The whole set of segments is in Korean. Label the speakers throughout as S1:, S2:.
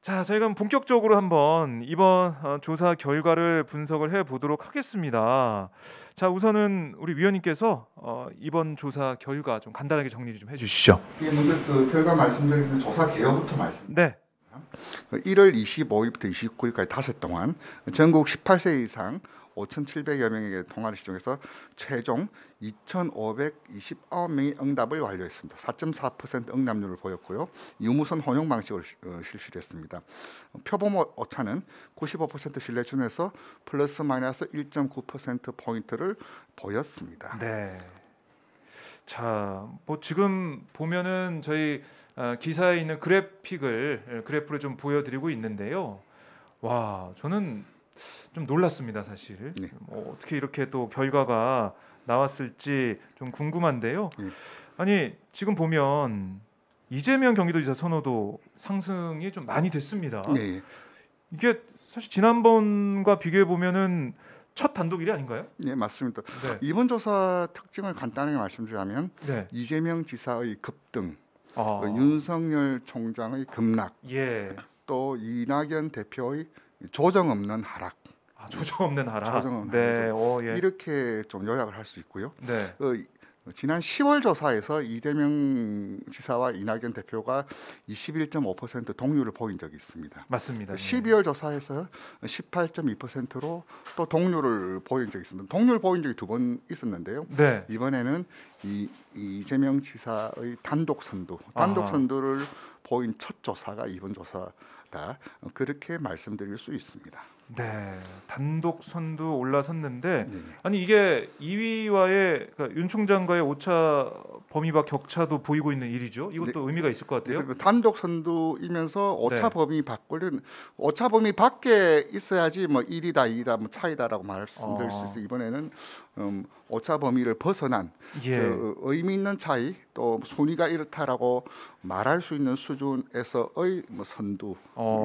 S1: 자, 저희가 본격적으로 한번 이번 조사 결과를 분석을 해 보도록 하겠습니다. 자, 우선은 우리 위원님께서 이번 조사 결과 좀 간단하게 정리 좀 해주시죠.
S2: 이 먼저 그 결과 말씀드리는 조사 개요부터 말씀.
S1: 네.
S2: 1월 25일부터 29일까지 닷새 동안 전국 18세 이상 5,700여 명에게 통화를 시중에서 최종 2,529명이 응답을 완료했습니다. 4.4% 응답률을 보였고요. 유무선 혼용 방식으로 실시를 했습니다. 표본 오차는 95% 신뢰 준에서 플러스 마이너스 1.9% 포인트를 보였습니다.
S1: 네. 자, 뭐 지금 보면은 저희 기사에 있는 그래프를 좀 보여드리고 있는데요. 와, 저는 좀 놀랐습니다, 사실.
S2: 네.
S1: 어떻게 이렇게 또 결과가 나왔을지 좀 궁금한데요. 아니, 지금 보면 이재명 경기도지사 선호도 상승이 좀 많이 됐습니다.
S2: 네.
S1: 이게 사실 지난번과 비교해 보면은 첫 단독 1위 아닌가요?
S2: 네, 맞습니다.
S1: 네.
S2: 이번 조사 특징을 간단하게 말씀드리자면
S1: 네.
S2: 이재명 지사의 급등,
S1: 아,
S2: 윤석열 총장의 급락,
S1: 예.
S2: 또 이낙연 대표의 조정 없는 하락,
S1: 조정 없는 하락.
S2: 조정 없는
S1: 네.
S2: 하락.
S1: 예.
S2: 이렇게 좀 요약을 할 수 있고요.
S1: 네.
S2: 지난 10월 조사에서 이재명 지사와 이낙연 대표가 21.5% 동률을 보인 적이 있습니다.
S1: 맞습니다.
S2: 12월 조사에서 18.2%로 또 동률을 보인 적이 있습니다. 동률 보인 적이 2번 있었는데요.
S1: 네.
S2: 이번에는 이재명 지사의 단독 선두를 보인 첫 조사가 이번 조사다. 그렇게 말씀드릴 수 있습니다.
S1: 네, 단독 선두 올라섰는데
S2: 네.
S1: 아니 이게 2위와의 그러니까 윤 총장과의 오차 범위와 격차도 보이고 있는 일이죠. 이것도 의미가 있을 것 같아요.
S2: 단독 선두이면서 오차
S1: 네.
S2: 범위 밖을 오차 범위 밖에 있어야지 뭐 1위다 2위다 뭐 차이다라고 말씀드릴 수 있어요. 이번에는 오차 범위를 벗어난
S1: 예.
S2: 의미 있는 차이, 또 순위가 이렇다라고 말할 수 있는 수준에서의 뭐 선두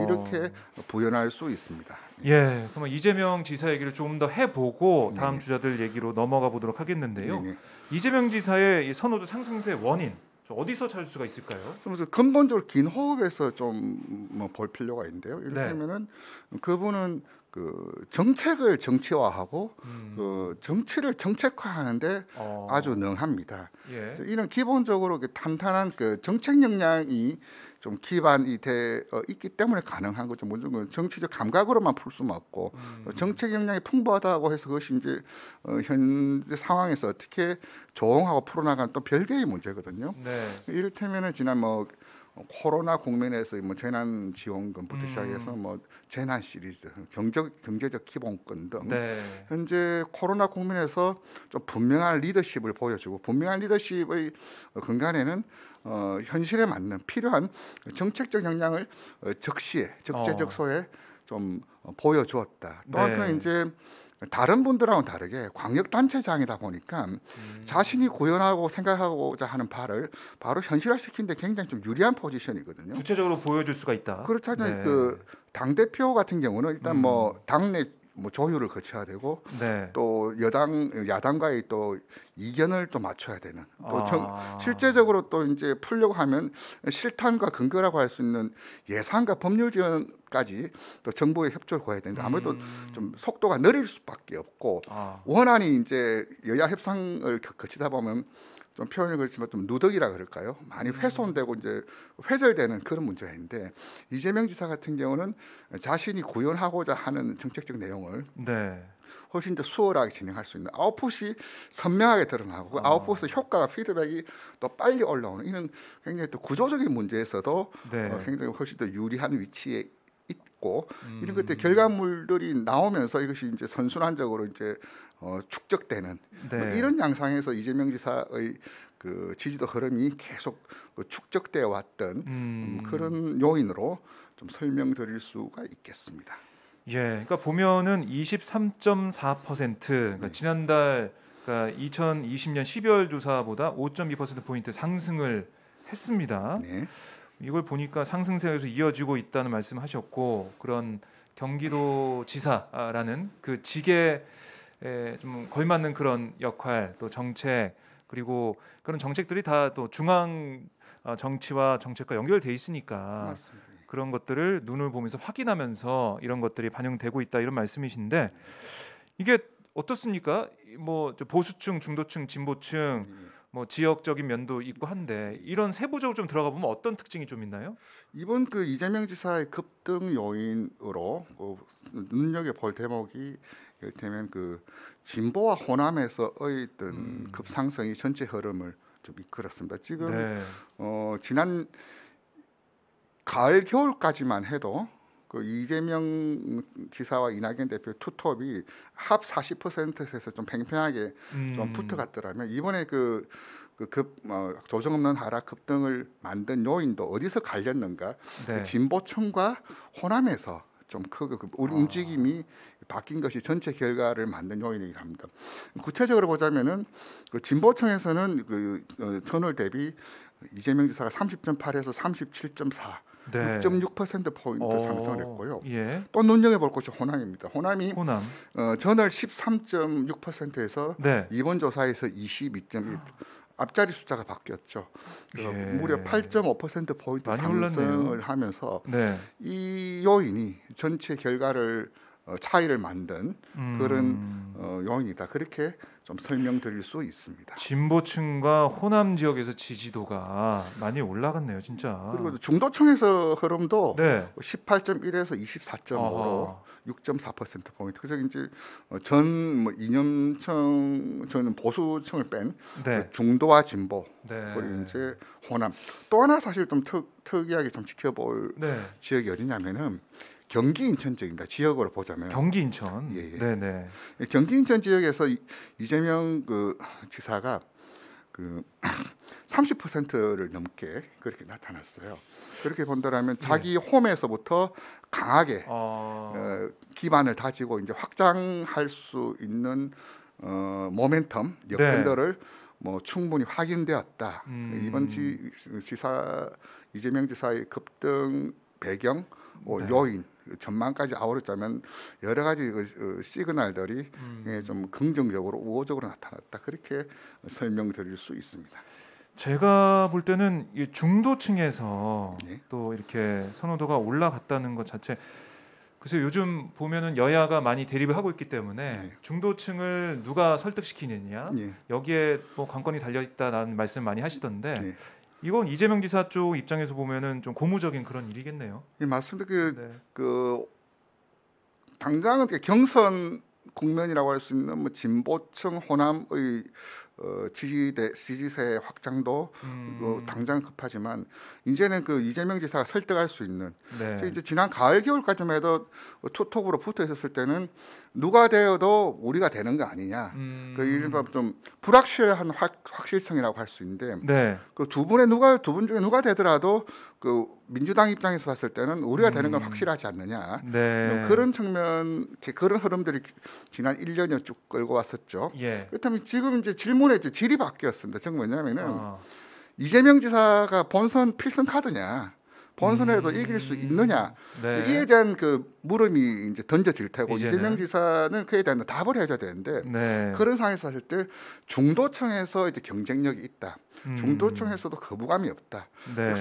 S2: 이렇게 부연할 수 있습니다.
S1: 예, 그러면 이재명 지사 얘기를 조금 더 해보고 다음
S2: 네네.
S1: 주자들 얘기로 넘어가 보도록 하겠는데요.
S2: 네네.
S1: 이재명 지사의 이 선호도 상승세 원인 어디서 찾을 수가 있을까요?
S2: 그래서 근본적으로 긴 호흡에서 좀 뭐 볼 필요가 있는데요. 이를테면은 그분은 그 정책을 정치화하고 그 정치를 정책화하는데 아주 능합니다.
S1: 예.
S2: 이런 기본적으로 탄탄한 그 정책 역량이 좀 기반이 돼 있기 때문에 가능한 거죠. 먼저 정치적 감각으로만 풀 수는 없고 정책 역량이 풍부하다고 해서 그것이 이제 현재 상황에서 어떻게 조응하고 풀어나가는 또 별개의 문제거든요.
S1: 네.
S2: 이를테면은 지난 뭐 코로나 국면에서 뭐 재난 지원금부터 시작해서 뭐 재난 시리즈, 경제적 기본권 등
S1: 네.
S2: 현재 코로나 국면에서 좀 분명한 리더십을 보여주고 분명한 리더십의 근간에는 현실에 맞는 필요한 정책적 역량을 적시에 적재적소에 좀 보여주었다. 또 한편 이제 다른 분들하고는 다르게 광역단체장이다 보니까 자신이 구현하고 생각하고자 하는 바를 바로 현실화시키는데 굉장히 좀 유리한 포지션이거든요.
S1: 구체적으로 보여줄 수가 있다.
S2: 그렇다면
S1: 네.
S2: 그 당대표 같은 경우는 일단 뭐 당내 뭐 조율을 거쳐야 되고
S1: 네.
S2: 또 야당과의 또 이견을 또 맞춰야 되는 또 실제적으로 또 이제 풀려고 하면 실탄과 근거라고 할 수 있는 예산과 법률 지원까지 또 정부의 협조를 구해야 되는데 아무래도 좀 속도가 느릴 수밖에 없고 원안이 이제 여야 협상을 거치다 보면 좀 표현이 그렇지만 좀 누더기라 그럴까요? 많이 훼손되고 이제 회절되는 그런 문제가 있는데 이재명 지사 같은 경우는 자신이 구현하고자 하는 정책적 내용을
S1: 네.
S2: 훨씬 더 수월하게 진행할 수 있는 아웃풋이 선명하게 드러나고 그 아웃풋의 효과가 피드백이 또 빨리 올라오는 이런 굉장히 또 구조적인 문제에서도
S1: 네.
S2: 굉장히 훨씬 더 유리한 위치에 있고 이런 것들 결과물들이 나오면서 이것이 이제 선순환적으로 이제 축적되는
S1: 네.
S2: 뭐 이런 양상에서 이재명 지사의 그 지지도 흐름이 계속 축적되어 왔던 그런 요인으로 좀 설명드릴 수가 있겠습니다.
S1: 예, 그러니까 보면은 23.4%, 그러니까 지난달 그러니까 2020년 12월 조사보다 5.2% 포인트 상승을 했습니다.
S2: 네.
S1: 이걸 보니까 상승세에서 이어지고 있다는 말씀하셨고 그런 경기도 지사라는 그 직에 좀 걸맞는 그런 역할 또 정책 그리고 그런 정책들이 다 또 중앙 정치와 정책과 연결돼 있으니까
S2: 맞습니다.
S1: 그런 것들을 눈을 보면서 확인하면서 이런 것들이 반영되고 있다 이런 말씀이신데 이게 어떻습니까? 뭐저 보수층, 중도층, 진보층 뭐 지역적인 면도 있고 한데 이런 세부적으로 좀 들어가 보면 어떤 특징이 좀 있나요?
S2: 이번 그 이재명 지사의 급등 요인으로 눈여겨 볼 대목이 이를테면 그 진보와 호남에서의 어떤 급상승이 전체 흐름을 좀 이끌었습니다. 지금
S1: 네.
S2: 지난 가을 겨울까지만 해도 그 이재명 지사와 이낙연 대표 투톱이 합 40%에서 좀 팽팽하게 좀 붙어갔더라면 이번에 조정 없는 하락 급등을 만든 요인도 어디서 갈렸는가?
S1: 네.
S2: 진보층과 호남에서 좀 크게 움직임이 바뀐 것이 전체 결과를 만든 요인이긴 합니다. 구체적으로 보자면은 그 진보층에서는 전월 대비 이재명 지사가 30.8에서 37.4
S1: 네.
S2: 6.6% 포인트 상승을 했고요.
S1: 예.
S2: 또 눈여겨볼 것이 호남입니다. 호남이
S1: 호남.
S2: 전월 13.6%에서
S1: 네.
S2: 이번 조사에서 22.1. 앞자리 숫자가 바뀌었죠. 그래서
S1: 예.
S2: 무려 8.5% 포인트
S1: 많이
S2: 상승을
S1: 올랐네요.
S2: 하면서
S1: 네.
S2: 이 요인이 전체 결과를 차이를 만든 그런 요인이다. 그렇게 좀 설명드릴 수 있습니다.
S1: 진보층과 호남 지역에서 지지도가 많이 올라갔네요, 진짜.
S2: 그리고 중도층에서 흐름도
S1: 네.
S2: 18.1에서 24.5로
S1: 어허.
S2: 6.4% 포인트. 그래서 이제 전 이념층 저는 보수층을 뺀
S1: 네.
S2: 중도와 진보
S1: 네.
S2: 그리고 이제 호남. 또 하나 사실 좀 특이하게 좀 지켜볼
S1: 네.
S2: 지역이 어디냐면은 경기 인천 지역입니다. 지역으로 보자면
S1: 경기 인천.
S2: 예, 예.
S1: 네, 네.
S2: 경기 인천 지역에서 이재명 지사가 30%를 넘게 그렇게 나타났어요. 그렇게 본다면 자기 홈에서부터 강하게 기반을 다지고 이제 확장할 수 있는 모멘텀 여건들을 뭐 충분히 확인되었다. 이번 이재명 지사의 급등 배경, 요인, 전망까지 아우르자면 여러 가지 시그널들이 좀 긍정적으로 우호적으로 나타났다. 그렇게 설명드릴 수 있습니다.
S1: 제가 볼 때는 이 중도층에서
S2: 네.
S1: 또 이렇게 선호도가 올라갔다는 것 자체. 그래서 요즘 보면은 여야가 많이 대립을 하고 있기 때문에 중도층을 누가 설득시키느냐 여기에 뭐 관건이 달려 있다라는 말씀 많이 하시던데 이건 이재명 지사 쪽 입장에서 보면은 좀 고무적인 그런 일이겠네요.
S2: 예, 맞습니다. 당장은 경선 국면이라고 할 수 있는 뭐 진보층 호남의 지지세 확장도 당장 급하지만 이제는 이재명 지사가 설득할 수 있는 이제 지난 가을 겨울까지만 해도 투톱으로 붙어 있었을 때는 누가 되어도 우리가 되는 거 아니냐 이른바 좀 불확실한 확실성이라고 할 수 있는데 두 분 중에 누가 되더라도 민주당 입장에서 봤을 때는 우리가 되는 건 확실하지 않느냐 그런 측면 그런 흐름들이 지난 1년여 쭉 끌고 왔었죠. 그렇다면 지금 이제 질문의 질이 바뀌었습니다. 즉 뭐냐면은 이재명 지사가 본선 필승 카드냐, 본선에도 이길 수 있느냐 이에 대한 물음이 이제 던져질 테고 이재명 지사는 그에 대한 답을 해줘야 되는데 그런 상황에서 봤을 때 중도층에서 이제 경쟁력이 있다. 중도층에서도 거부감이 없다.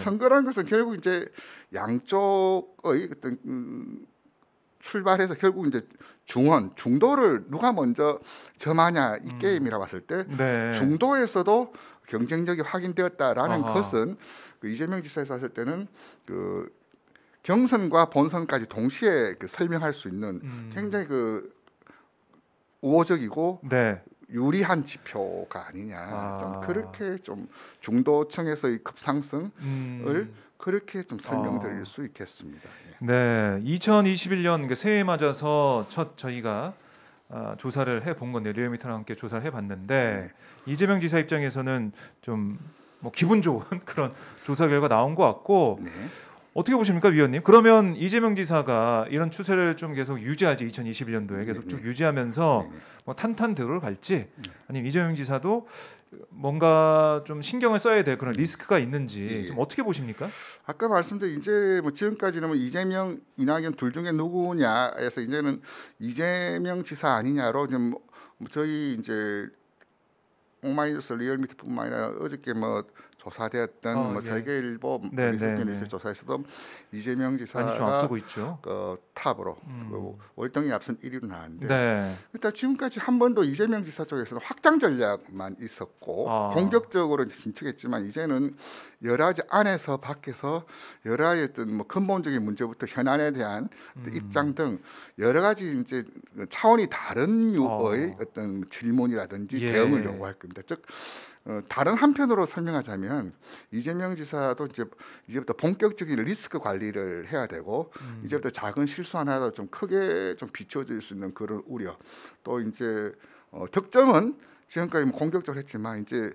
S2: 선거라는 것은 결국 이제 양쪽의 어떤 출발해서 결국 이제 중도를 누가 먼저 점하냐 이 게임이라 봤을 때 중도에서도 경쟁력이 확인되었다라는 것은 이재명 지사에서 봤을 때는 경선과 본선까지 동시에 설명할 수 있는 굉장히 우호적이고 유리한 지표가 아니냐. 좀 그렇게 좀 중도층에서의 급상승을 그렇게 좀 설명드릴 수 있겠습니다.
S1: 네, 2021년 새해 맞아서 첫 저희가 조사를 해본 건데 리얼미터랑 함께 조사를 해봤는데 이재명 지사 입장에서는 좀 뭐 기분 좋은 그런 조사 결과 나온 것 같고 어떻게 보십니까, 위원님? 그러면 이재명 지사가 이런 추세를 좀 계속 유지할지 2021년도에 계속 쭉 유지하면서 뭐 탄탄대로를 갈지 아니면 이재명 지사도 뭔가 좀 신경을 써야 될 그런 리스크가 있는지 좀 어떻게 보십니까?
S2: 아까 말씀드린 이제 뭐 지금까지는 뭐 이재명, 이낙연 둘 중에 누구냐에서 이제는 이재명 지사 아니냐로 좀 저희 이제 오마이뉴스 리얼미터뿐만 아니라 어저께 뭐 조사되었던 뭐
S1: 예.
S2: 세계일보
S1: 네,
S2: 리서치
S1: 네, 네.
S2: 조사에서도 이재명
S1: 많이 좀
S2: 지사가
S1: 앞서고 있죠.
S2: 탑으로 그 월등히 앞선 1위로 나왔는데
S1: 네.
S2: 일단 지금까지 한 번도 이재명 지사 쪽에서는 확장 전략만 있었고
S1: 아.
S2: 공격적으로 진척했지만 이제는 여러 가지 안에서 밖에서 여러 가지 어떤 뭐 근본적인 문제부터 현안에 대한 어떤 입장 등 여러 가지 이제 차원이 다른 유의 어떤 질문이라든지
S1: 예.
S2: 대응을 요구할 겁니다. 즉 다른 한편으로 설명하자면 이재명 지사도 이제부터 본격적인 리스크 관리를 해야 되고 이제부터 작은 실수 하나라도 좀 크게 좀 비춰질 수 있는 그런 우려 또 이제 득점은 지금까지 뭐 공격적으로 했지만 이제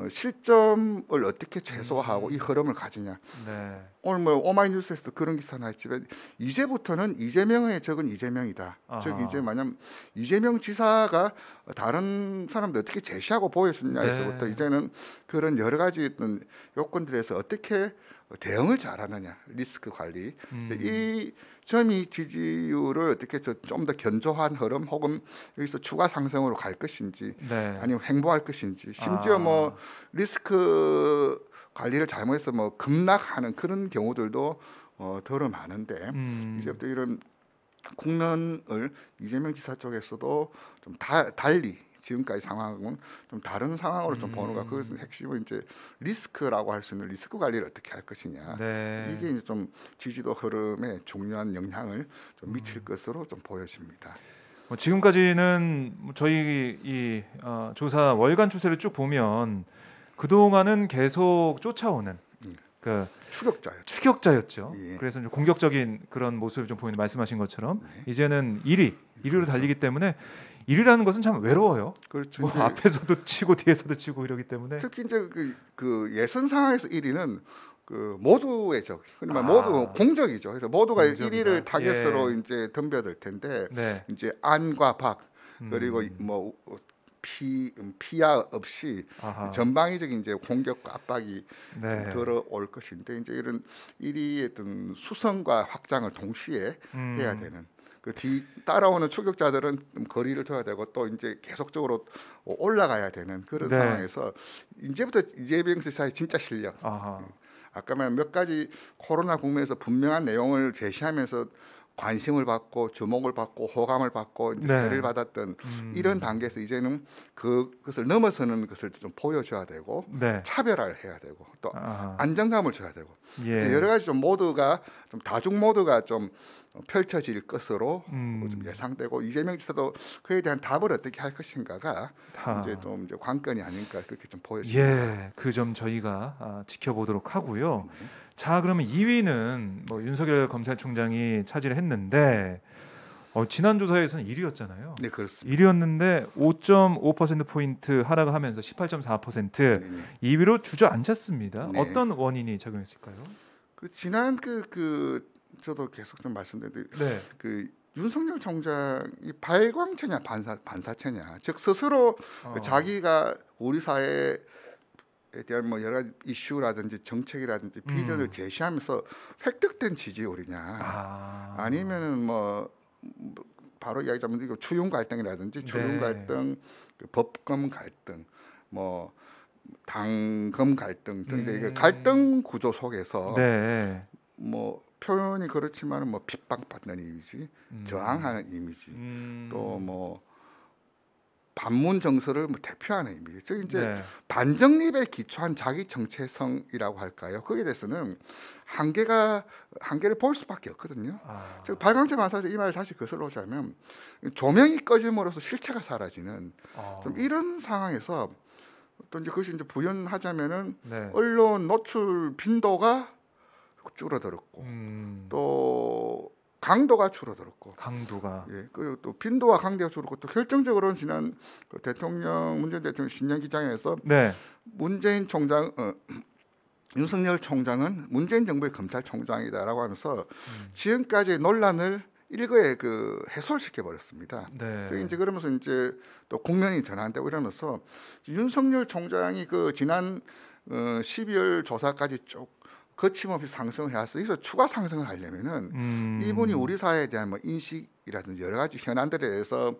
S2: 실점을 어떻게 최소화하고 이 흐름을 가지냐.
S1: 네.
S2: 오늘 뭐 오마이뉴스에서도 그런 기사 나왔지만 이제부터는 이재명의 적은 이재명이다.
S1: 아하.
S2: 즉 이제 만약 이재명 지사가 다른 사람들 어떻게 제시하고 보여주냐에서부터
S1: 네.
S2: 이제는 그런 여러 가지 어떤 요건들에서 어떻게 대응을 잘하느냐 리스크 관리 이 점이 지지율을 어떻게 좀 더 견조한 흐름 혹은 여기서 추가 상승으로 갈 것인지
S1: 네.
S2: 아니면 횡보할 것인지 심지어 뭐 리스크 관리를 잘못해서 뭐 급락하는 그런 경우들도 덜어 많은데 이제부터 이런 국면을 이재명 지사 쪽에서도 좀 달리 지금까지 상황은 좀 다른 상황으로 좀 보는 거 그것은 핵심은 이제 리스크라고 할 수 있는 리스크 관리를 어떻게 할 것이냐
S1: 네.
S2: 이게 이제 좀 지지도 흐름에 중요한 영향을 좀 미칠 것으로 좀 보여집니다.
S1: 지금까지는 저희 이 조사 월간 추세를 쭉 보면 그 동안은 계속 쫓아오는 그 추격자였죠.
S2: 예.
S1: 그래서 좀 공격적인 그런 모습을 좀 보이는 말씀하신 것처럼 이제는 1위로 달리기 때문에 1위라는 것은 참 외로워요.
S2: 그렇죠.
S1: 뭐 앞에서도 치고 뒤에서도 치고 이러기 때문에
S2: 특히 이제 그 예선 상황에서 1위는 그 모두의 적, 그러니까 모두 공적이죠. 그래서 모두가
S1: 공적이다.
S2: 1위를 타겟으로
S1: 예.
S2: 이제 덤벼들 텐데
S1: 네.
S2: 이제 안과 박 그리고 뭐 피하 없이
S1: 아하.
S2: 전방위적인 이제 공격과 압박이
S1: 네.
S2: 들어올 것인데 이제 이런 1위의 어떤 수성과 확장을 동시에 해야 되는. 그 뒤 따라오는 추격자들은 거리를 둬야 되고 또 이제 계속적으로 올라가야 되는 그런
S1: 네.
S2: 상황에서 이제부터 이재명 지사의 진짜 실력.
S1: 아하.
S2: 아까 말한 몇 가지 코로나 국면에서 분명한 내용을 제시하면서 관심을 받고 주목을 받고 호감을 받고 이제
S1: 네.
S2: 세를 받았던 이런 단계에서 이제는 그것을 넘어서는 것을 좀 보여줘야 되고
S1: 네.
S2: 차별화를 해야 되고 또
S1: 아하.
S2: 안정감을 줘야 되고
S1: 예.
S2: 여러 가지 좀 모두가 좀 다중 모두가 좀 펼쳐질 것으로 좀 예상되고 이재명 지사도 그에 대한 답을 어떻게 할 것인가가 이제 좀 이제 관건이 아닐까 그렇게 좀 보여집니다.
S1: 예, 그 점 저희가 지켜보도록 하고요. 자, 그러면 2위는 뭐 윤석열 검찰총장이 차지를 했는데 지난 조사에서는 1위였잖아요.
S2: 네, 그렇습니다.
S1: 1위였는데 5.5% 포인트 하락하면서 18.4%
S2: 네.
S1: 2위로 주저앉았습니다.
S2: 네.
S1: 어떤 원인이 작용했을까요?
S2: 그 지난 저도 계속 좀 말씀드렸는데
S1: 네.
S2: 그 윤석열 총장이 발광체냐 반사체냐 즉 스스로 자기가 우리 사회에 대한 뭐 여러 가지 이슈라든지 정책이라든지 비전을 제시하면서 획득된 지지율이냐 아니면은 뭐 바로 이야기하자면 추윤 갈등이라든지 추윤 갈등, 그 법검 갈등, 뭐 당검 갈등 등 이게 갈등 구조 속에서
S1: 네.
S2: 뭐 표현이 그렇지만 뭐 핍박받는 이미지, 저항하는 이미지, 또 뭐 반문 정서를 뭐 대표하는 이미지. 즉 이제 반정립에 기초한 자기 정체성이라고 할까요? 거기에 대해서는 한계를 볼 수밖에 없거든요. 즉 발광체 반사제 이 말을 다시 거슬러 오자면 조명이 꺼짐으로써 실체가 사라지는 좀 이런 상황에서 또 이제 그것이 이제 부연하자면은 언론 노출 빈도가 줄어들었고 또 강도가 줄어들었고 그리고 또 빈도와 강도가 줄었고 또 결정적으로는 지난 문재인 대통령 신년 기자회견에서 문재인 총장 윤석열 총장은 문재인 정부의 검찰총장이다라고 하면서 지금까지의 논란을 일거에 해소시켜 버렸습니다. 이제 그러면서 이제 또 국면이 전환되고 이러면서 윤석열 총장이 지난 12월 조사까지 쭉 거침없이 상승을 해왔어요. 그래서 추가 상승을 하려면은 이분이 우리 사회에 대한 뭐 인식이라든지 여러 가지 현안들에 대해서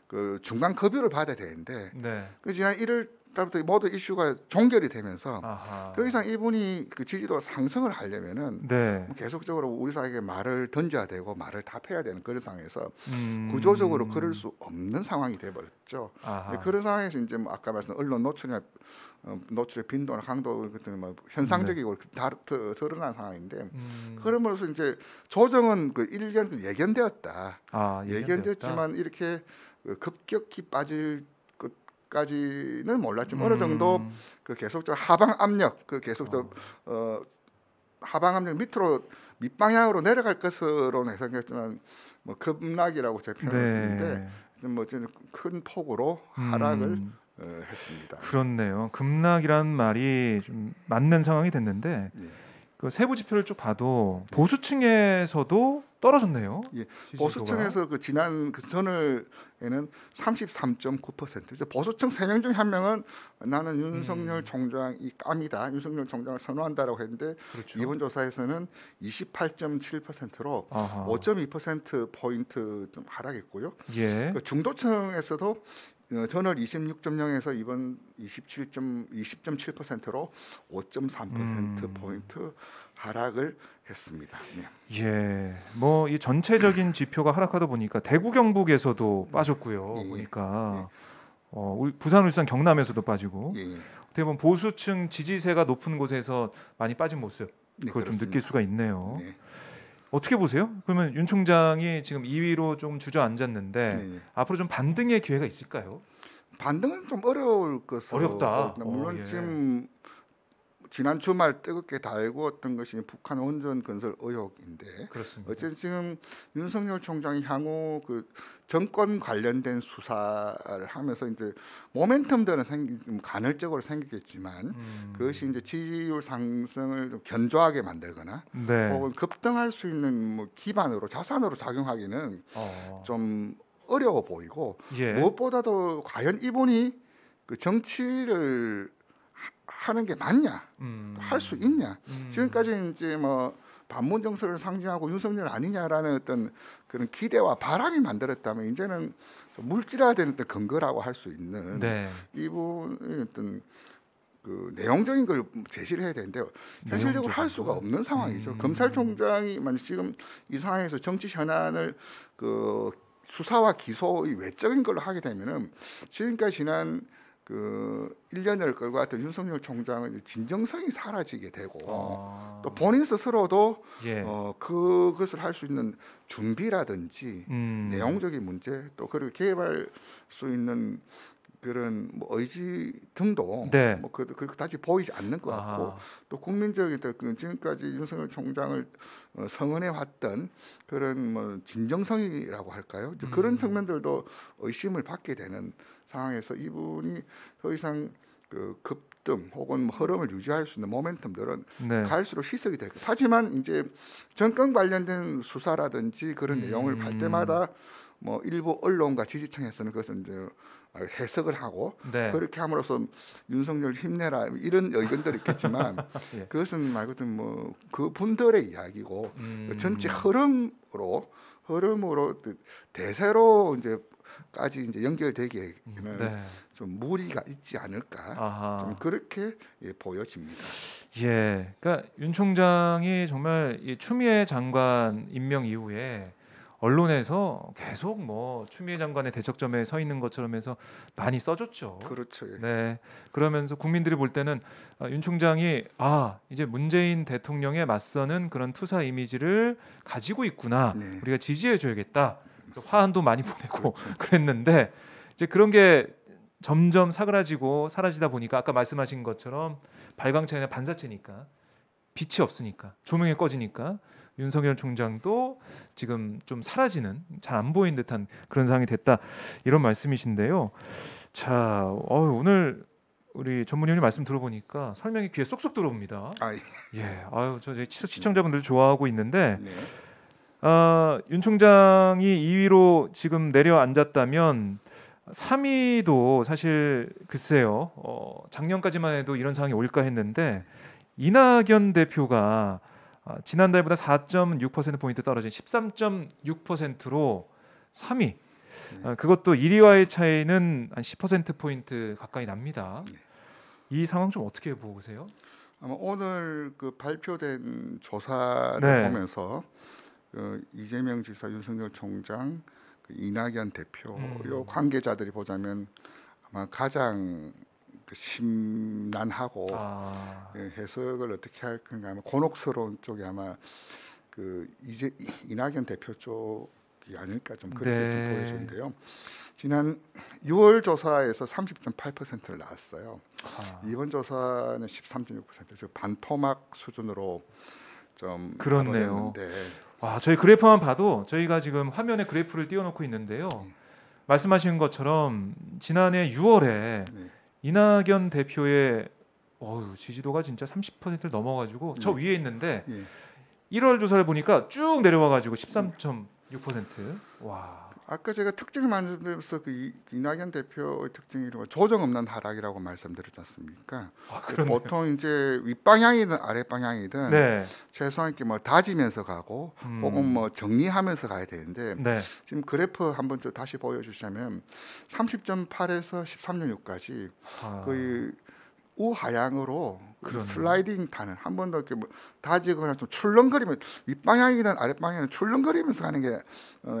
S2: 그 중간 급유를 받아야 되는데
S1: 네.
S2: 그 지난 1월 달부터 모든 이슈가 종결이 되면서
S1: 아하.
S2: 더 이상 이분이 그 지지도 상승을 하려면은
S1: 네.
S2: 계속적으로 우리 사회에 말을 던져야 되고 말을 답해야 되는 그런 상황에서
S1: 음.
S2: 구조적으로 그럴 수 없는 상황이 돼버렸죠.
S1: 아하.
S2: 그런 상황에서 이제 뭐 아까 말씀 언론 노출이나 노출의 빈도나 강도 같은 뭐 현상적이고 다 드러난 상황인데 그러면서 이제 조정은 그 1년 예견되었다.
S1: 아,
S2: 예견되었지만 이렇게 급격히 빠질 것까지는 몰랐지만 어느 정도 그 계속적 하방 압력, 그 계속적 하방 압력 밑으로 밑방향으로 내려갈 것으로 예상했지만 뭐 급락이라고 제가 표현했는데 뭐 큰 폭으로 하락을 했습니다.
S1: 그렇네요. 급락이란 말이 좀 맞는 상황이 됐는데
S2: 예.
S1: 그 세부 지표를 쭉 봐도 보수층에서도 떨어졌네요.
S2: 예.
S1: 지지도가.
S2: 보수층에서 그 지난 그 전월에는 33.9%. 보수층 3명 중 1명은 나는 윤석열 총장이 깜이다. 윤석열 총장을 선호한다라고 했는데
S1: 그렇죠.
S2: 이번 조사에서는 28.7%로
S1: 아하.
S2: 5.2% 포인트 좀 하락했고요.
S1: 예.
S2: 그 중도층에서도 전월 26.0에서 이번 20.7%로 5.3% 포인트 하락을 했습니다. 네.
S1: 예. 뭐 이 전체적인 지표가 하락하다 보니까 대구 경북에서도 빠졌고요.
S2: 예.
S1: 보니까 우리 부산, 울산, 경남에서도 빠지고
S2: 예.
S1: 어떻게 보면 보수층 지지세가 높은 곳에서 많이 빠진 모습
S2: 네,
S1: 그걸 좀
S2: 그렇습니다.
S1: 느낄 수가 있네요.
S2: 네.
S1: 어떻게 보세요? 그러면 윤 총장이 지금 2위로 좀 주저앉았는데
S2: 네.
S1: 앞으로 좀 반등의 기회가 있을까요?
S2: 반등은 좀 어려울 것으로
S1: 어렵다.
S2: 물론
S1: 예.
S2: 지금 지난 주말 뜨겁게 달구었던 것이 북한 원전 건설 의혹인데
S1: 그렇습니다.
S2: 어쨌든 지금 윤석열 총장이 향후 그 정권 관련된 수사를 하면서 이제 모멘텀들은 간헐적으로 생기겠지만 그것이 이제 지지율 상승을 좀 견조하게 만들거나
S1: 네.
S2: 혹은 급등할 수 있는 뭐 기반으로 자산으로 작용하기는 좀 어려워 보이고
S1: 예.
S2: 무엇보다도 과연 이분이 그 정치를 하는 게 맞냐, 할 수 있냐. 지금까지 이제 뭐 반문 정서를 상징하고 윤석열 아니냐라는 어떤 그런 기대와 바람이 만들었다면 이제는 물질화되는 어떤 근거라고 할 수 있는
S1: 네.
S2: 이분의 어떤 그 내용적인 걸 제시를 해야 되는데 현실적으로 할 수가 없는 상황이죠. 검찰총장이 만약 지금 이 상황에서 정치 현안을 그 수사와 기소의 외적인 걸로 하게 되면은 지금까지 지난 그 1년을 끌고 왔던 윤석열 총장의 진정성이 사라지게 되고 또 본인 스스로도
S1: 예.
S2: 그것을 할 수 있는 준비라든지 내용적인 문제 또 그리고 개발할 수 있는 그런 뭐 의지 등도
S1: 네.
S2: 뭐 그 다시 보이지 않는 것 같고
S1: 아하.
S2: 또 국민적인 그 지금까지 윤석열 총장을 성원해 왔던 그런 뭐 진정성이라고 할까요? 그런 측면들도 의심을 받게 되는 상황에서 이분이 더 이상 그 급등 혹은 뭐 흐름을 유지할 수 있는 모멘텀들은
S1: 네.
S2: 갈수록 희석이 될 것. 하지만 이제 정권 관련된 수사라든지 그런 내용을 할 때마다 뭐 일부 언론과 지지층에서는 그것은 이제 해석을 하고
S1: 네.
S2: 그렇게 함으로써 윤석열 힘내라 이런 의견들이 있겠지만
S1: 예.
S2: 그것은 말 그대로 뭐 그 분들의 이야기고 전체 흐름으로 대세로 이제까지 이제 연결되기에는
S1: 네.
S2: 좀 무리가 있지 않을까
S1: 아하.
S2: 좀 그렇게 보여집니다.
S1: 예, 그러니까 윤 총장이 정말 이 추미애 장관 임명 이후에 언론에서 계속 뭐 추미애 장관의 대척점에 서 있는 것처럼 해서 많이 써줬죠.
S2: 그렇죠. 예.
S1: 네, 그러면서 국민들이 볼 때는 윤 총장이 이제 문재인 대통령에 맞서는 그런 투사 이미지를 가지고 있구나.
S2: 네.
S1: 우리가 지지해줘야겠다. 그래서 화환도 많이 보내고
S2: 그렇죠.
S1: 그랬는데 이제 그런 게 점점 사그라지고 사라지다 보니까 아까 말씀하신 것처럼 발광체나 반사체니까 빛이 없으니까 조명이 꺼지니까 윤석열 총장도 지금 좀 사라지는 잘 안 보이는 듯한 그런 상황이 됐다 이런 말씀이신데요. 자, 오늘 우리 전문위원님 말씀 들어보니까 설명이 귀에 쏙쏙 들어옵니다. 예, 저 시청자분들 좋아하고 있는데
S2: 네.
S1: 윤 총장이 2위로 지금 내려앉았다면 3위도 사실 글쎄요. 작년까지만 해도 이런 상황이 올까 했는데 이낙연 대표가 지난달보다 4.6% 포인트 떨어진 13.6%로 3위. 그것도 1위와의 차이는 한 10% 포인트 가까이 납니다.
S2: 네.
S1: 이 상황 좀 어떻게 보세요?
S2: 아마 오늘 그 발표된 조사를
S1: 네.
S2: 보면서 이재명 지사, 윤석열 총장, 그 이낙연 대표 요 관계자들이 보자면 아마 가장 그 심란하고 해석을 어떻게 할 건가 아마 곤혹스러운 쪽이 아마 그 이낙연 대표 쪽이 아닐까 좀 그렇게
S1: 네.
S2: 좀 보여지는데요. 지난 6월 조사에서 30.8%를 나왔어요. 이번 조사는 13.6%, 즉 반토막 수준으로 좀
S1: 그렇네요.
S2: 가버렸는데
S1: 저희 그래프만 봐도 저희가 지금 화면에 그래프를 띄워놓고 있는데요. 말씀하신 것처럼 지난해 6월에
S2: 네.
S1: 이낙연 대표의 지지도가 진짜 30%를 넘어가지고 저 위에 있는데
S2: 예.
S1: 1월 조사를 보니까 쭉 내려와가지고 13.6%. 와.
S2: 아까 제가 특징을 말씀드려서 그 이낙연 대표의 특징이 조정 없는 하락이라고 말씀드렸지 않습니까?
S1: 그렇네요.
S2: 보통 이제 윗방향이든 아랫방향이든
S1: 네.
S2: 최소한 이렇게 뭐 다지면서 가고 혹은 뭐 정리하면서 가야 되는데
S1: 네.
S2: 지금 그래프 한번 좀 다시 보여주시면 30.8에서 13.6까지 거의 우하향으로
S1: 그러네요.
S2: 슬라이딩 타는 한 번 더 이렇게 뭐 다지거나 좀 출렁거리면 윗방향이든 아랫방향은 출렁거리면서 가는 게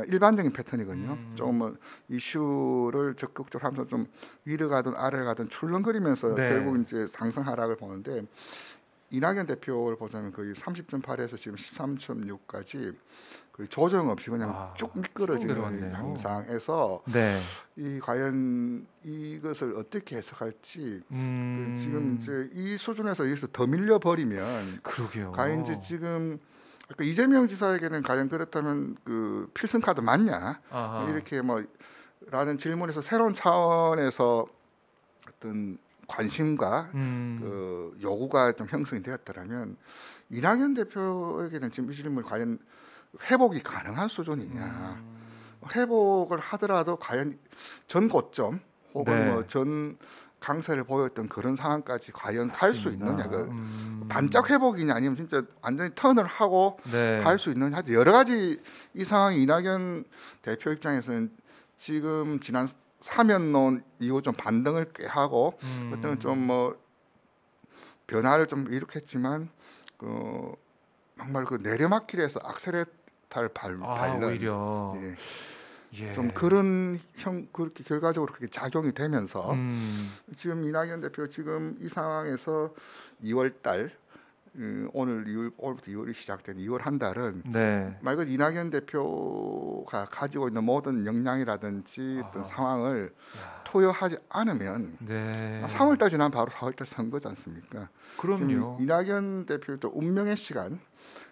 S2: 일반적인 패턴이거든요. 좀 뭐 이슈를 적극적으로 하면서 좀 위로 가든 아래를 가든 출렁거리면서
S1: 네.
S2: 결국 이제 상승 하락을 보는데 이낙연 대표를 보자면 거의 30.8에서 지금 13.6까지 거의 조정 없이 그냥 쭉 미끄러지는 양상에서
S1: 네.
S2: 이 과연 이것을 어떻게 해석할지 지금 이제 이 수준에서 여기서 더 밀려 버리면
S1: 그러게요.
S2: 과연 이제 지금 아까 이재명 지사에게는 과연 그렇다면 그 필승 카드 맞냐 이렇게 뭐 라는 질문에서 새로운 차원에서 어떤 관심과 그 요구가 좀 형성이 되었더라면 이낙연 대표에게는 지금 이 질문을 과연 회복이 가능한 수준이냐 회복을 하더라도 과연 전 고점 혹은
S1: 네.
S2: 뭐 전 강세를 보였던 그런 상황까지 과연 갈 수 있느냐 그 반짝 회복이냐 아니면 진짜 완전히 턴을 하고
S1: 네.
S2: 갈 수 있느냐 여러 가지 이 상황이 이낙연 대표 입장에서는 지금 지난 사면론 이후 좀 반등을 꽤 하고 어떤 좀 뭐 변화를 좀 일으켰지만 그 정말 그 내리막길에서 악셀레터를 밟는
S1: 오히려
S2: 좀 그런 그렇게 결과적으로 그렇게 작용이 되면서 지금 이낙연 대표 지금 이 상황에서 2월달 오늘 2월부터 2월이 시작된 2월 한 달은 말 그대로 이낙연 대표가 가지고 있는 모든 역량이라든지 어떤 상황을 투여하지 않으면 3월달 지나면 바로 4월달 선거지 않습니까?
S1: 그럼요.
S2: 이낙연 대표도 운명의 시간,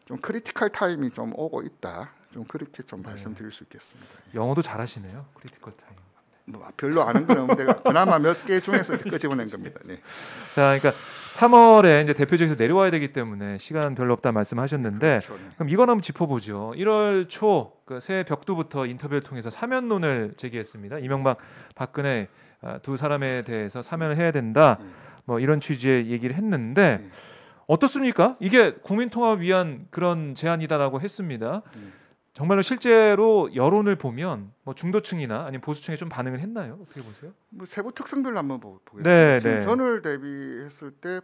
S2: 좀 크리티컬 타임이 좀 오고 있다. 좀 그렇게 좀 말씀드릴 수 있겠습니다.
S1: 영어도 잘하시네요. 크리티컬 타임.
S2: 뭐 별로 아는 건 없는데 그나마 몇 개 중에서 끄집어낸 겁니다. 네.
S1: 자, 그러니까 3월에 이제 대표직에서 내려와야 되기 때문에 시간 별로 없다 말씀하셨는데
S2: 그렇죠, 네.
S1: 그럼 이건 한번 짚어보죠. 1월 초 그 새해 벽두부터 인터뷰를 통해서 사면론을 제기했습니다. 이명박, 박근혜 두 사람에 대해서 사면을 해야 된다. 뭐 이런 취지의 얘기를 했는데 어떻습니까? 이게 국민통합 위한 그런 제안이다라고 했습니다. 정말로 실제로 여론을 보면 뭐 중도층이나 아니면 보수층에 좀 반응을 했나요? 어떻게 보세요?
S2: 뭐 세부 특성들로 한번 보겠습니다.
S1: 네,
S2: 지금
S1: 네.
S2: 전월 대비했을 때